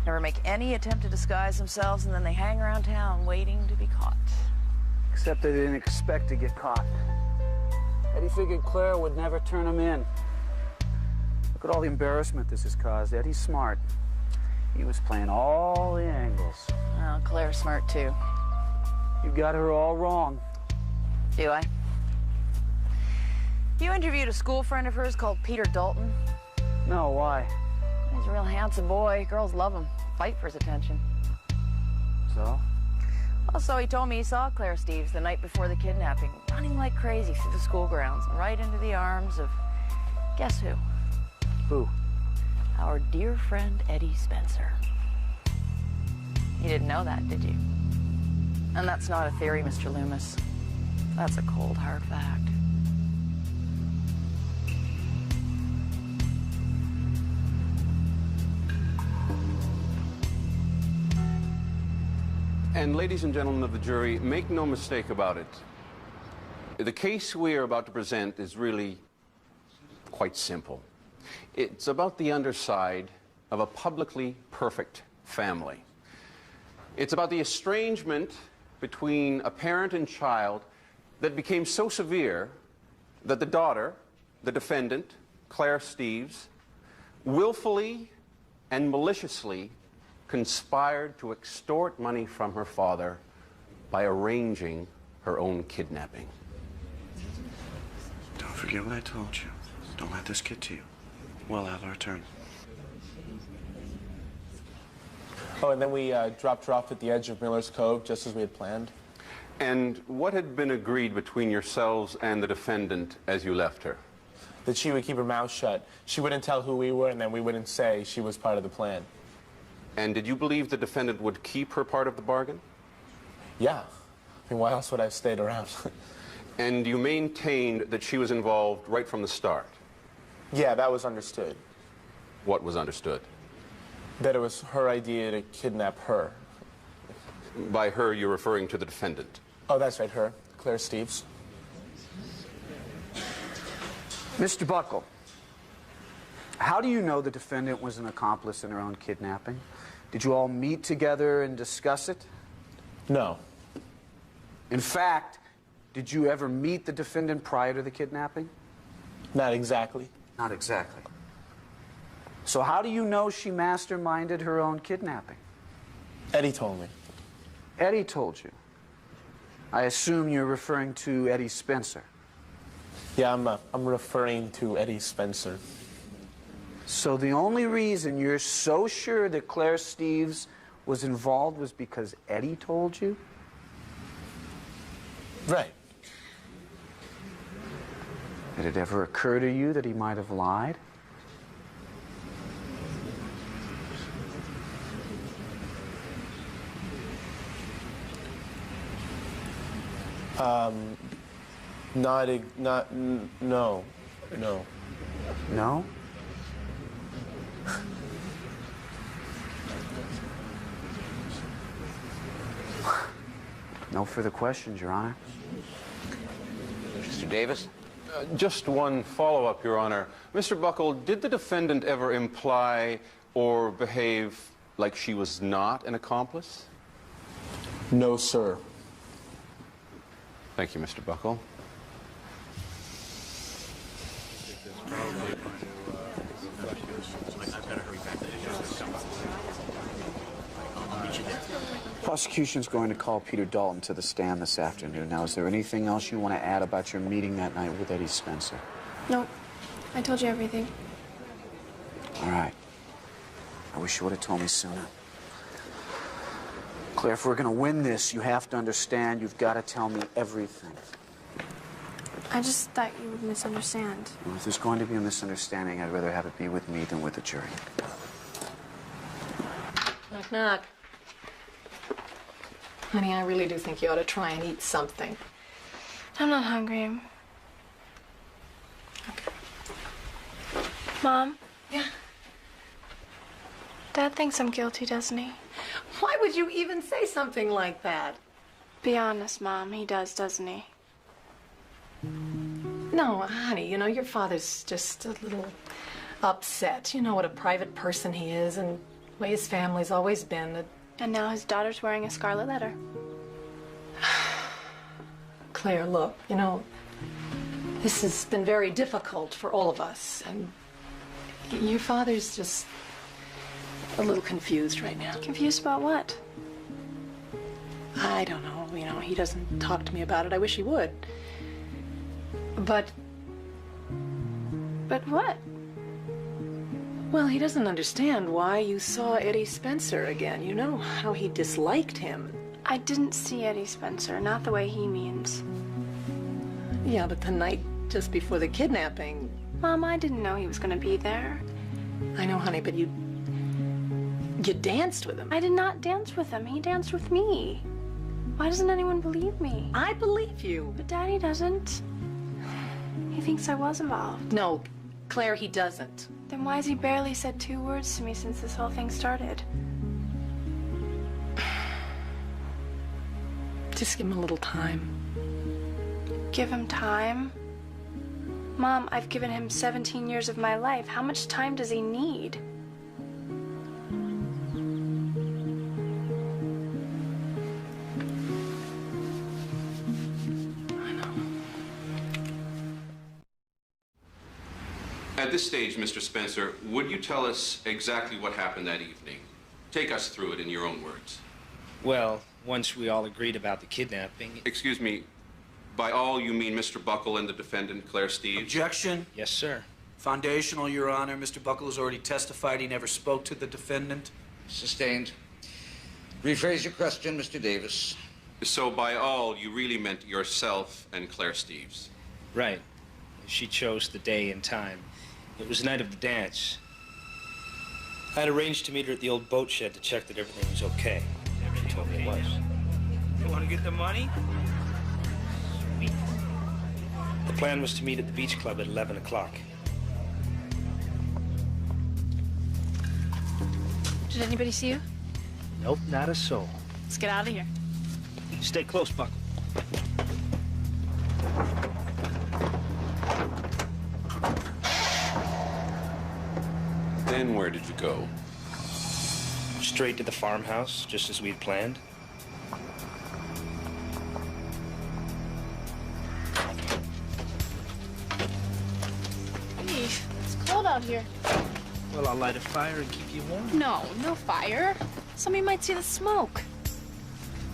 never make any attempt to disguise themselves, and then they hang around town waiting to be caught. Except they didn't expect to get caught. Eddie figured Claire would never turn him in. Look at all the embarrassment this has caused. Eddie's smart. He was playing all the angles. Oh, Claire's smart, too. You got her all wrong. Do I? You interviewed a school friend of hers called Peter Dalton? No, why? He's a real handsome boy. Girls love him. Fight for his attention. So? Well, so he told me he saw Claire Steves the night before the kidnapping, running like crazy through the school grounds, right into the arms of, guess who? Who? Our dear friend Eddie Spencer. You didn't know that, did you? And that's not a theory, Mr. Loomis. That's a cold, hard fact. And ladies and gentlemen of the jury, make no mistake about it. The case we are about to present is really quite simple. It's about the underside of a publicly perfect family. It's about the estrangement between a parent and child that became so severe that the daughter, the defendant, Claire Steves, willfully and maliciously conspired to extort money from her father by arranging her own kidnapping. Don't forget what I told you. Don't let this get to you. We'll have our turn. Oh, and then we dropped her off at the edge of Miller's Cove, just as we had planned. And what had been agreed between yourselves and the defendant as you left her? That she would keep her mouth shut. She wouldn't tell who we were, and then we wouldn't say she was part of the plan. And did you believe the defendant would keep her part of the bargain? Yeah. I mean, why else would I have stayed around? And you maintained that she was involved right from the start? Yeah, that was understood. What was understood? That it was her idea to kidnap her. By her, you're referring to the defendant? Oh, that's right, her. Claire Steves. Mr. Buckle, how do you know the defendant was an accomplice in her own kidnapping? Did you all meet together and discuss it? No. In fact, did you ever meet the defendant prior to the kidnapping? Not exactly. Not exactly. So how do you know she masterminded her own kidnapping? Eddie told me. Eddie told you? I assume you're referring to Eddie Spencer. Yeah, I'm referring to Eddie Spencer. So the only reason you're so sure that Claire Steves was involved was because Eddie told you? Right. Did it ever occur to you that he might have lied? No. No? No further questions, Your Honor. Mr. Davis? Just one follow-up, Your Honor. Mr. Buckle, did the defendant ever imply or behave like she was not an accomplice? No, sir. Thank you, Mr. Buckle. Prosecution's going to call Peter Dalton to the stand this afternoon. Now, is there anything else you want to add about your meeting that night with Eddie Spencer? No, I told you everything. All right. I wish you would have told me sooner. Claire, if we're going to win this, you have to understand you've got to tell me everything. I just thought you would misunderstand. Well, if there's going to be a misunderstanding, I'd rather have it be with me than with the jury. Knock, knock. Honey, I really do think you ought to try and eat something. I'm not hungry. Okay. Mom? Yeah? Dad thinks I'm guilty, doesn't he? Why would you even say something like that? Be honest, Mom. He does, doesn't he? No, honey, you know, your father's just a little upset. You know what a private person he is and the way his family's always been. And now his daughter's wearing a scarlet letter. Claire, look, you know, this has been very difficult for all of us, and your father's just a little confused right now. Confused about what? I don't know, you know, he doesn't talk to me about it. I wish he would. But what? Well, he doesn't understand why you saw Eddie Spencer again. You know how he disliked him. I didn't see Eddie Spencer, not the way he means. Yeah, but the night just before the kidnapping. Mom, I didn't know he was going to be there. I know, honey, but you danced with him. I did not dance with him. He danced with me. Why doesn't anyone believe me? I believe you. But Daddy doesn't. He thinks I was involved. No, Claire, he doesn't. Then why has he barely said 2 words to me since this whole thing started? Just give him a little time. Give him time? Mom, I've given him 17 years of my life. How much time does he need? At this stage, Mr. Spencer, would you tell us exactly what happened that evening? Take us through it in your own words. Well, once we all agreed about the kidnapping... Excuse me, by all you mean Mr. Buckle and the defendant, Claire Steeves? Objection. Yes, sir. Foundational, Your Honor. Mr. Buckle has already testified he never spoke to the defendant. Sustained. Rephrase your question, Mr. Davis. So by all, you really meant yourself and Claire Steeves? Right. She chose the day and time. It was the night of the dance. I had arranged to meet her at the old boat shed to check that everything was okay. She told me it was. You want to get the money? Sweet. The plan was to meet at the beach club at 11 o'clock. Did anybody see you? Nope, not a soul. Let's get out of here. Stay close, Buckle. Then where did you go? Straight to the farmhouse, just as we'd planned. Hey, it's cold out here. Well, I'll light a fire and keep you warm. No fire. Somebody might see the smoke.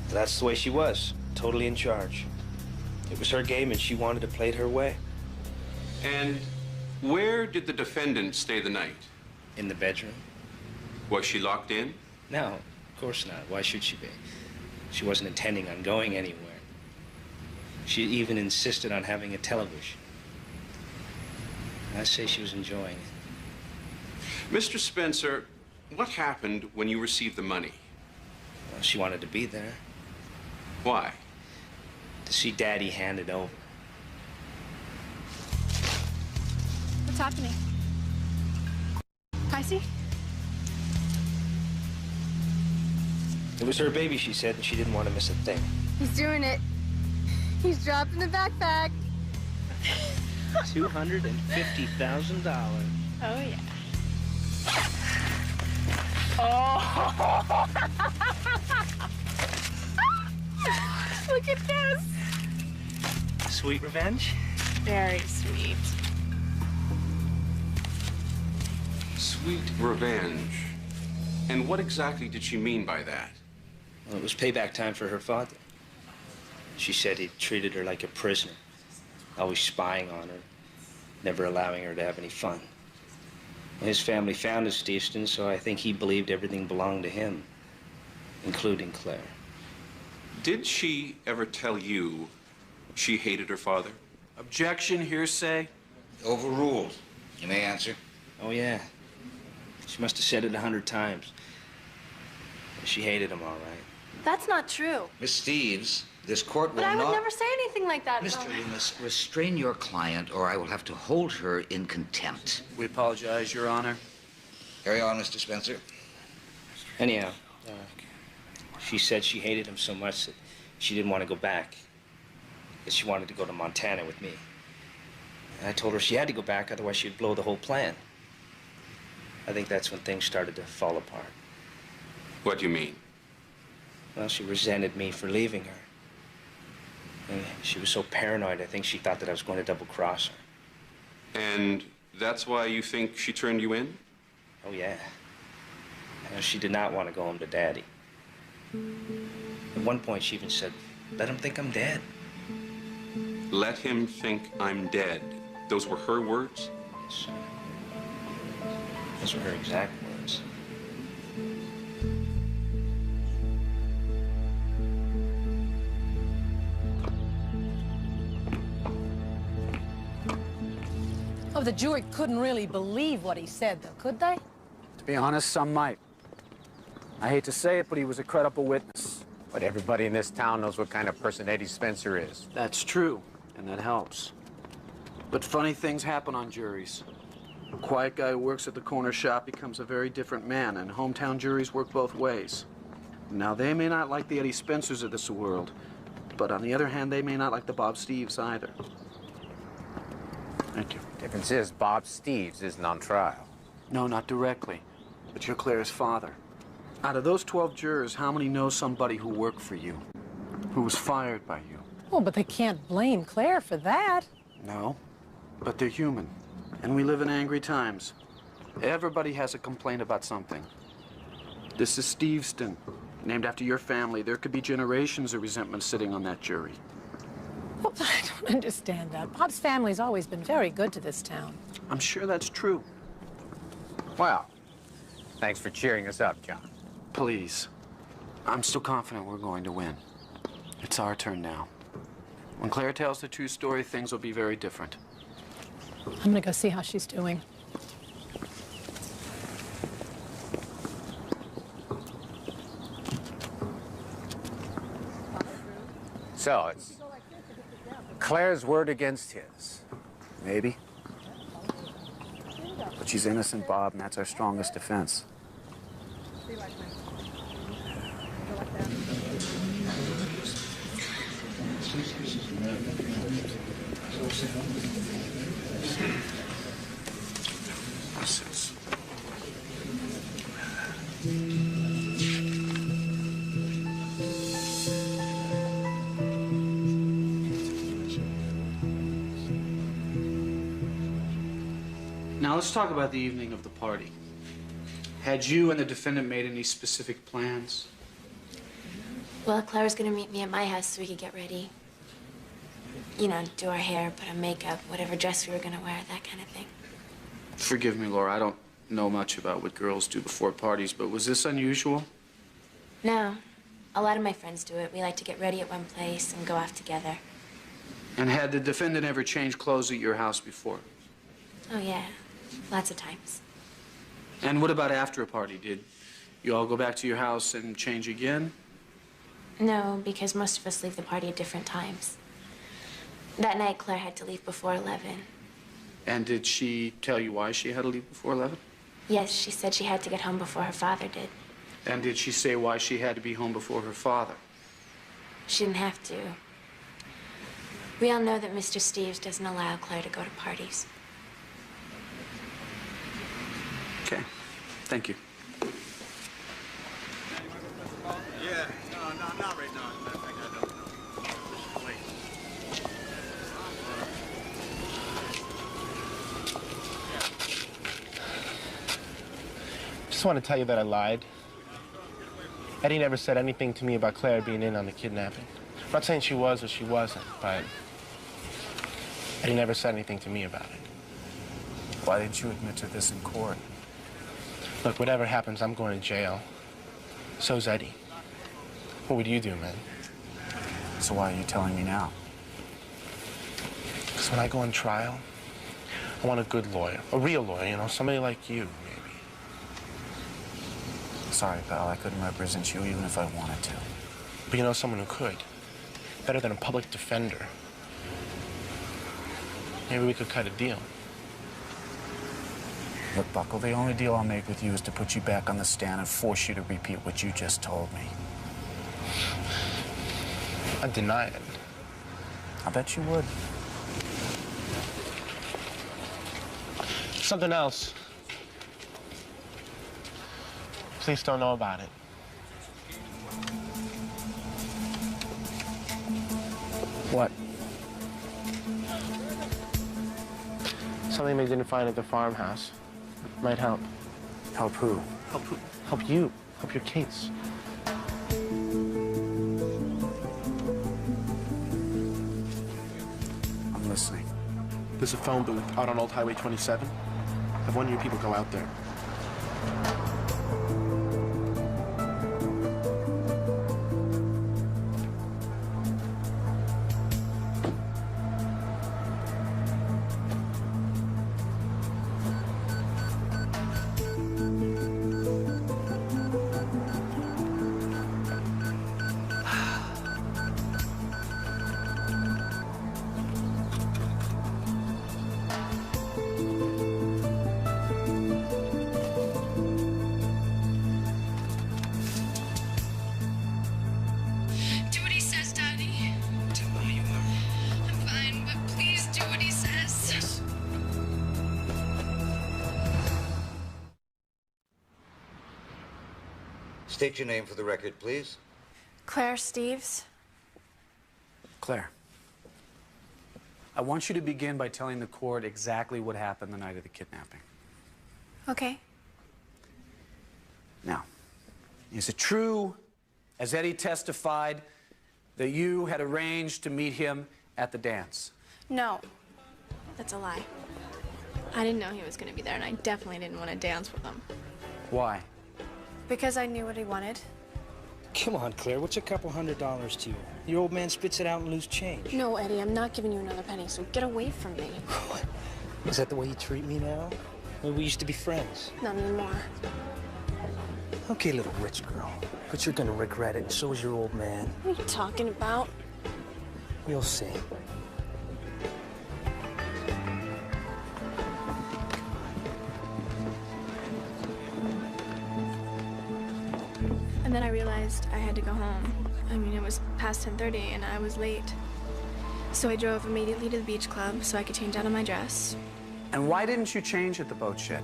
That's the way she was, totally in charge. It was her game and she wanted to play it her way. And where did the defendant stay the night? In the bedroom. Was she locked in? No, of course not. Why should she be? She wasn't intending on going anywhere. She even insisted on having a television. I say she was enjoying it. Mr. Spencer, what happened when you received the money? Well, she wanted to be there. Why? To see Daddy hand it over. What's happening? I see. It was her baby, she said, and she didn't want to miss a thing. He's doing it. He's dropping the backpack. $250,000. Oh, yeah. Oh! Look at this. Sweet revenge? Very sweet. Sweet revenge. And what exactly did she mean by that? Well, it was payback time for her father. She said he treated her like a prisoner, always spying on her, never allowing her to have any fun. His family founded Steveston, so I think he believed everything belonged to him, including Claire. Did she ever tell you she hated her father? Objection, hearsay. Overruled. You may answer. Oh, yeah. She must have said it 100 times. She hated him, all right. That's not true. Miss Steves, this court will But I would not... never say anything like that. Mr. Loomis, restrain your client, or I will have to hold her in contempt. We apologize, Your Honor. Carry on, Mr. Spencer. Anyhow, she said she hated him so much that she didn't want to go back. That she wanted to go to Montana with me. And I told her she had to go back, otherwise she'd blow the whole plan. I think that's when things started to fall apart. What do you mean? Well, she resented me for leaving her. And she was so paranoid, I think she thought that I was going to double-cross her. And that's why you think she turned you in? Oh, yeah. She did not want to go home to Daddy. At one point, she even said, "Let him think I'm dead." Let him think I'm dead. Those were her words? Yes. Those were her exact words. Oh, the jury couldn't really believe what he said, though, could they? To be honest, some might. I hate to say it, but he was a credible witness. But everybody in this town knows what kind of person Eddie Spencer is. That's true, and that helps. But funny things happen on juries. A quiet guy who works at the corner shop becomes a very different man, and hometown juries work both ways. Now, they may not like the Eddie Spencers of this world, but on the other hand, they may not like the Bob Steves either. Thank you. Difference is, Bob Steves isn't on trial. No, not directly, but you're Claire's father. Out of those 12 jurors, how many know somebody who worked for you, who was fired by you? Oh, but they can't blame Claire for that. No, but they're human, and we live in angry times. Everybody has a complaint about something. This is Steveston, named after your family. There could be generations of resentment sitting on that jury. Well, I don't understand that. Bob's family's always been very good to this town. I'm sure that's true. Well, thanks for cheering us up, John. Please. I'm still confident we're going to win. It's our turn now. When Claire tells the true story, things will be very different. I'm gonna go see how she's doing. So, it's Claire's word against his. Maybe. But she's innocent, Bob, and that's our strongest defense. Now let's talk about the evening of the party. Had you and the defendant made any specific plans? Well, Claire was gonna meet me at my house so we could get ready. You know, do our hair, put on makeup, whatever dress we were gonna wear, that kind of thing. Forgive me, Laura, I don't know much about what girls do before parties, but was this unusual? No. A lot of my friends do it. We like to get ready at one place and go off together. And had the defendant ever changed clothes at your house before? Oh, yeah. Lots of times. And what about after a party? Did you all go back to your house and change again? No, because most of us leave the party at different times. That night, Claire had to leave before 11. And did she tell you why she had to leave before 11? Yes, she said she had to get home before her father did. And did she say why she had to be home before her father? She didn't have to. We all know that Mr. Steves doesn't allow Claire to go to parties. Okay. Thank you. Yeah, no, not right now. As a matter of fact, I don't know. Just wait. Just want to tell you that I lied. Eddie never said anything to me about Claire being in on the kidnapping. I'm not saying she was or she wasn't, but Eddie never said anything to me about it. Why didn't you admit to this in court? Look, whatever happens, I'm going to jail. So's Eddie. What would you do, man? So why are you telling me now? Because when I go on trial, I want a good lawyer. A real lawyer, you know, somebody like you, maybe. Sorry, pal, I couldn't represent you even if I wanted to. But you know someone who could. Better than a public defender. Maybe we could cut a deal. Look, Buckle, the only deal I'll make with you is to put you back on the stand and force you to repeat what you just told me. I'd deny it. I bet you would. Something else. Please don't know about it. What? Something they didn't find at the farmhouse. Might help. Help who? Help who? Help you. Help your case. I'm listening. There's a phone booth out on Old Highway 27. Have one of your people go out there. State your name for the record, please. Claire Steves. Claire, I want you to begin by telling the court exactly what happened the night of the kidnapping. Okay. Now, is it true, as Eddie testified, that you had arranged to meet him at the dance? No, that's a lie. I didn't know he was going to be there, and I definitely didn't want to dance with him. Why? Because I knew what he wanted. Come on, Claire, what's a couple $100 to you? Your old man spits it out and lose change. No, Eddie, I'm not giving you another penny, so get away from me. Is that the way you treat me now? Well, we used to be friends. Not anymore. Okay, little rich girl, but you're gonna regret it, and so is your old man. What are you talking about? You'll see. And then I realized I had to go home. I mean, it was past 10:30 and I was late. So I drove immediately to the beach club so I could change out of my dress. And why didn't you change at the boat shed?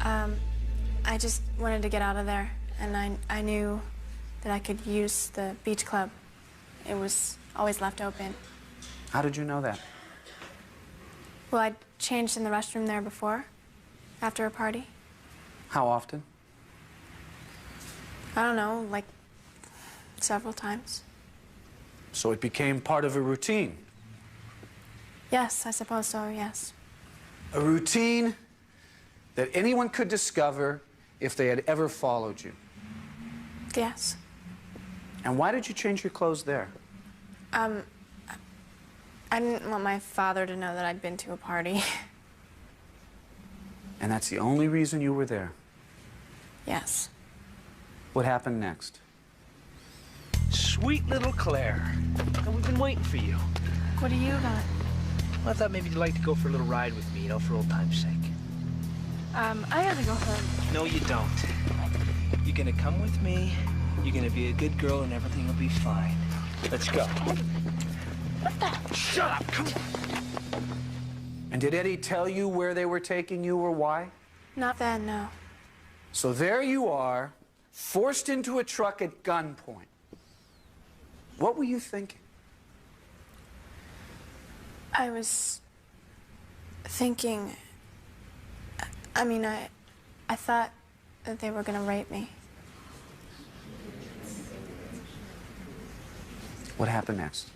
I just wanted to get out of there, and I knew that I could use the beach club. It was always left open. How did you know that? Well, I'd changed in the restroom there before, after a party. How often? I don't know, like several times. So it became part of a routine. Yes, I suppose so, yes. A routine that anyone could discover if they had ever followed you. Yes. And why did you change your clothes there? I didn't want my father to know that I'd been to a party. And that's the only reason you were there? Yes. What happened next? Sweet little Claire. And we've been waiting for you. What do you got? Well, I thought maybe you'd like to go for a little ride with me, you know, for old time's sake. I gotta go home. No, you don't. You're gonna come with me, you're gonna be a good girl, and everything will be fine. Let's go. What the? Shut up! Come on. And did Eddie tell you where they were taking you or why? Not then, no. So there you are, forced into a truck at gunpoint. What were you thinking? I was thinking... I thought that they were gonna rape me. What happened next?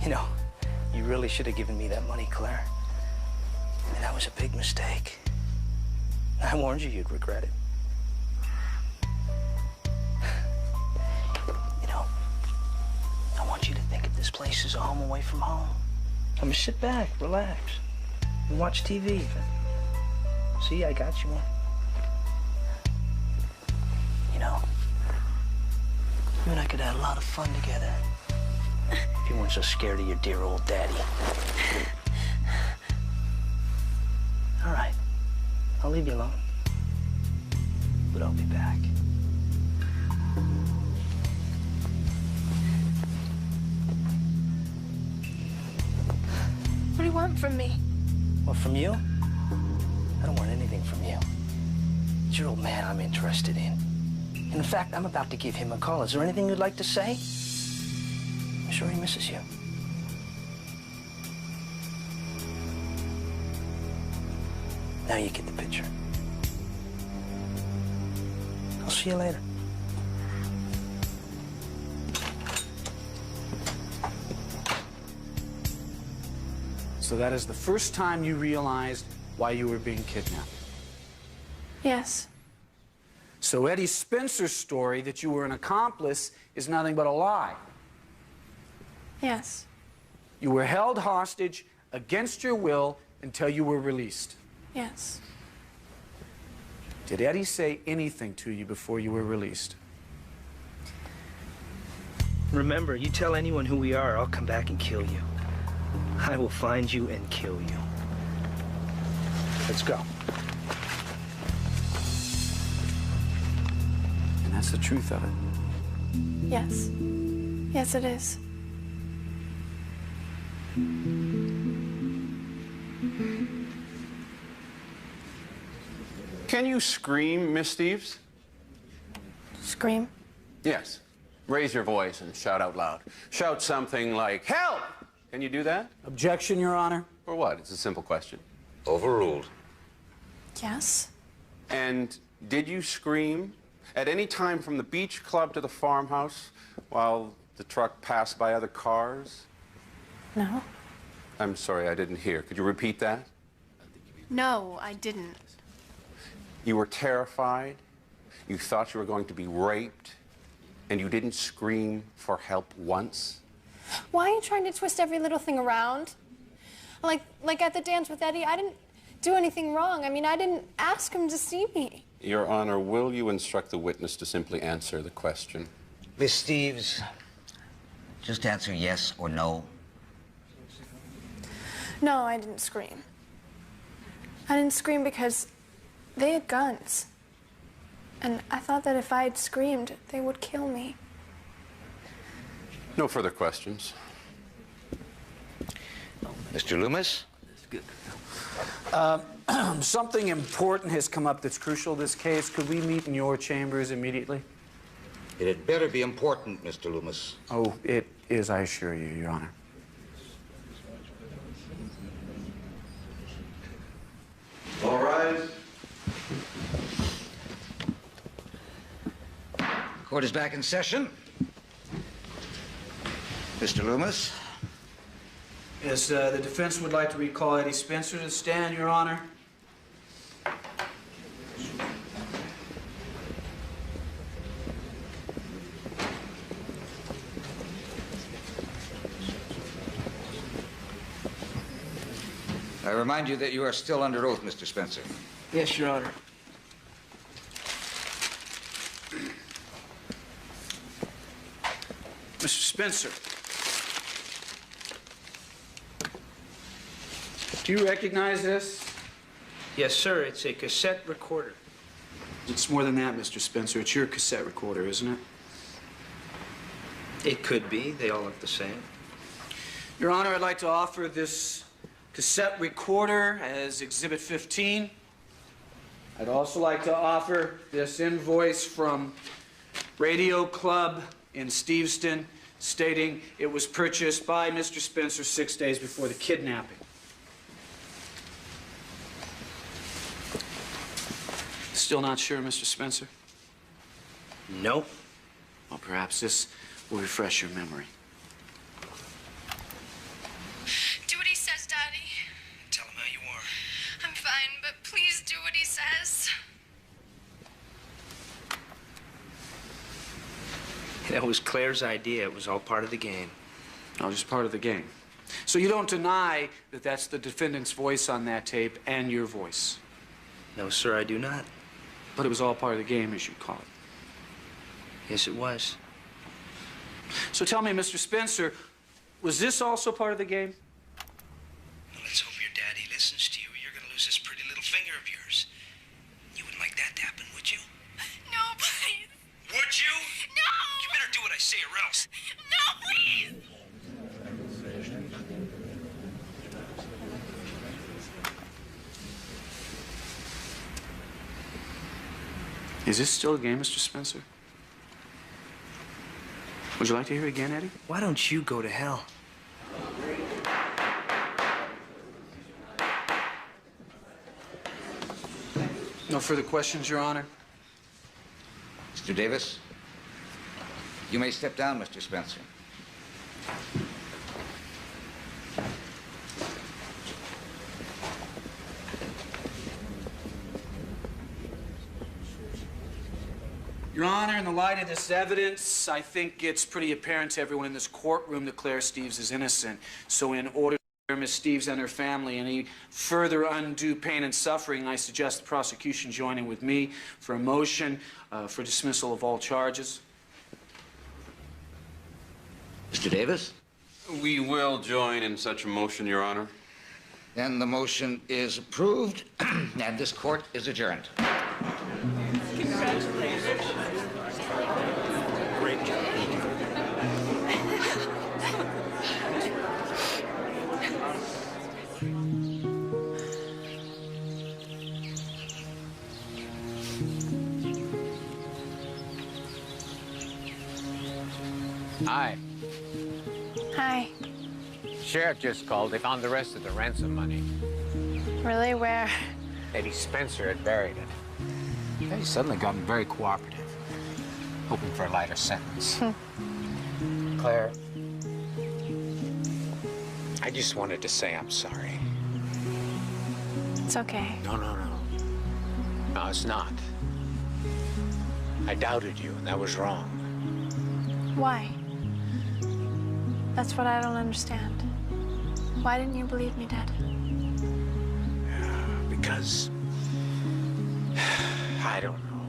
You know, you really should have given me that money, Claire. And that was a big mistake. I warned you you'd regret it. You know, I want you to think of this place as a home away from home. Just sit back, relax, and watch TV. See, I got you one. You know, you and I could have a lot of fun together. If you weren't so scared of your dear old daddy. All right, I'll leave you alone. But I'll be back. What do you want from me? What, from you? I don't want anything from you. It's your old man I'm interested in. And in fact, I'm about to give him a call. Is there anything you'd like to say? I'm sure he misses you. Now you get the picture. I'll see you later. So that is the first time you realized why you were being kidnapped. Yes. So Eddie Spencer's story that you were an accomplice is nothing but a lie. Yes. You were held hostage against your will until you were released. Yes. Did Eddie say anything to you before you were released? Remember, you tell anyone who we are, I'll come back and kill you. I will find you and kill you. Let's go. And that's the truth of it. Yes. Yes, it is. Can you scream, Miss Steves? Scream? Yes. Raise your voice and shout out loud. Shout something like, help! Can you do that? Objection, Your Honor. Or what? It's a simple question. Overruled. Yes. And did you scream at any time from the beach club to the farmhouse while the truck passed by other cars? No. I'm sorry, I didn't hear. Could you repeat that? No, I didn't. You were terrified, you thought you were going to be raped, and you didn't scream for help once? Why are you trying to twist every little thing around? Like at the dance with Eddie, I didn't do anything wrong. I didn't ask him to see me. Your Honor, will you instruct the witness to simply answer the question? Miss Steves, just answer yes or no. No, I didn't scream. I didn't scream because they had guns. And I thought that if I had screamed, they would kill me. No further questions. Mr. Loomis? Something important has come up that's crucial to this case. Could we meet in your chambers immediately? It had better be important, Mr. Loomis. Oh, it is, I assure you, Your Honor. All rise. Court is back in session. Mr. Loomis? Yes, the defense would like to recall Eddie Spencer to the stand, Your Honor. I remind you that you are still under oath, Mr. Spencer. Yes, Your Honor. Mr. Spencer. Do you recognize this? Yes, sir. It's a cassette recorder. It's more than that, Mr. Spencer. It's your cassette recorder, isn't it? It could be. They all look the same. Your Honor, I'd like to offer this cassette recorder as Exhibit 15. I'd also like to offer this invoice from Radio Club in Steveston stating it was purchased by Mr. Spencer 6 days before the kidnapping. Still not sure, Mr. Spencer? Nope. Well, perhaps this will refresh your memory. Do what he says, Daddy. Tell him how you are. I'm fine, but please do what he says. That was Claire's idea. It was all part of the game. Oh, just part of the game. So you don't deny that that's the defendant's voice on that tape and your voice? No, sir, I do not. But it was all part of the game, as you call it. Yes, it was. So tell me, Mr. Spencer, was this also part of the game? Well, let's hope your daddy listens to you, or you're going to lose this pretty little finger of yours. You wouldn't like that to happen, would you? No, please. Would you? No! You better do what I say, or else. No, please! Is this still a game, Mr. Spencer? Would you like to hear it again, Eddie? Why don't you go to hell? No further questions, Your Honor? Mr. Davis, you may step down, Mr. Spencer. Your Honor, in the light of this evidence, I think it's pretty apparent to everyone in this courtroom that Claire Steves is innocent. So in order to spare Miss Steves and her family any further undue pain and suffering, I suggest the prosecution join in with me for a motion for dismissal of all charges. Mr. Davis? We will join in such a motion, Your Honor. Then the motion is approved, and this court is adjourned. Congratulations. Great job. Hi. Hi. Sheriff just called. They found the rest of the ransom money. Really? Where? Eddie Spencer had buried it. He's suddenly gotten very cooperative, hoping for a lighter sentence. Claire, I just wanted to say I'm sorry. It's okay. No. No, it's not. I doubted you, and that was wrong. Why? That's what I don't understand. Why didn't you believe me, Dad? Because I don't know.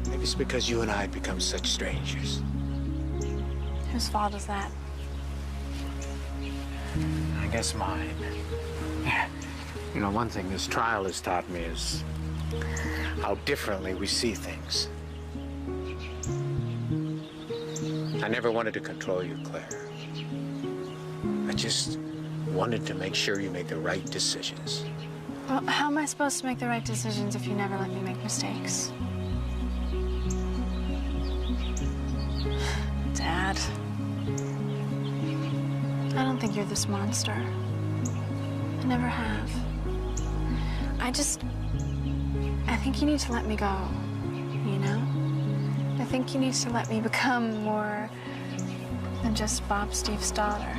Maybe it's because you and I had become such strangers. Whose fault is that? I guess mine. You know, one thing this trial has taught me is how differently we see things. I never wanted to control you, Claire. I just wanted to make sure you made the right decisions. Well, how am I supposed to make the right decisions if you never let me make mistakes? Dad. I don't think you're this monster. I never have. I think you need to let me go, you know? I think you need to let me become more than just Bob Steve's daughter.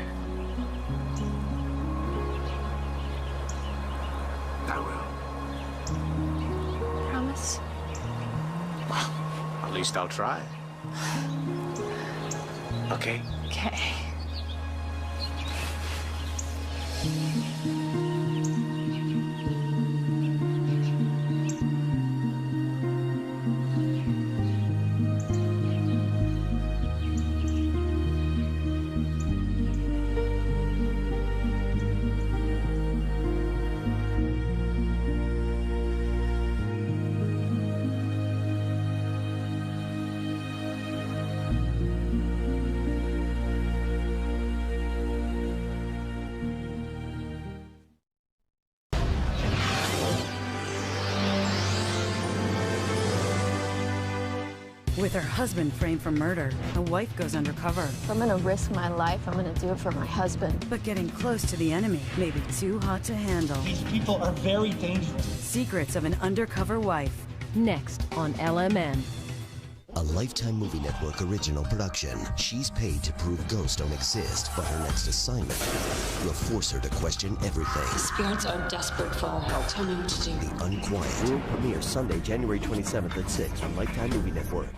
I will. Promise? Well, at least I'll try. Okay? Okay. With her husband framed for murder, a wife goes undercover. If I'm gonna risk my life, I'm gonna do it for my husband. But getting close to the enemy may be too hot to handle. These people are very dangerous. Secrets of an undercover wife. Next on LMN. A Lifetime Movie Network original production. She's paid to prove ghosts don't exist, but her next assignment will force her to question everything. The spirits are desperate for our help. Tell me what to do. The Unquiet. World premiere Sunday, January 27th at 6 on Lifetime Movie Network.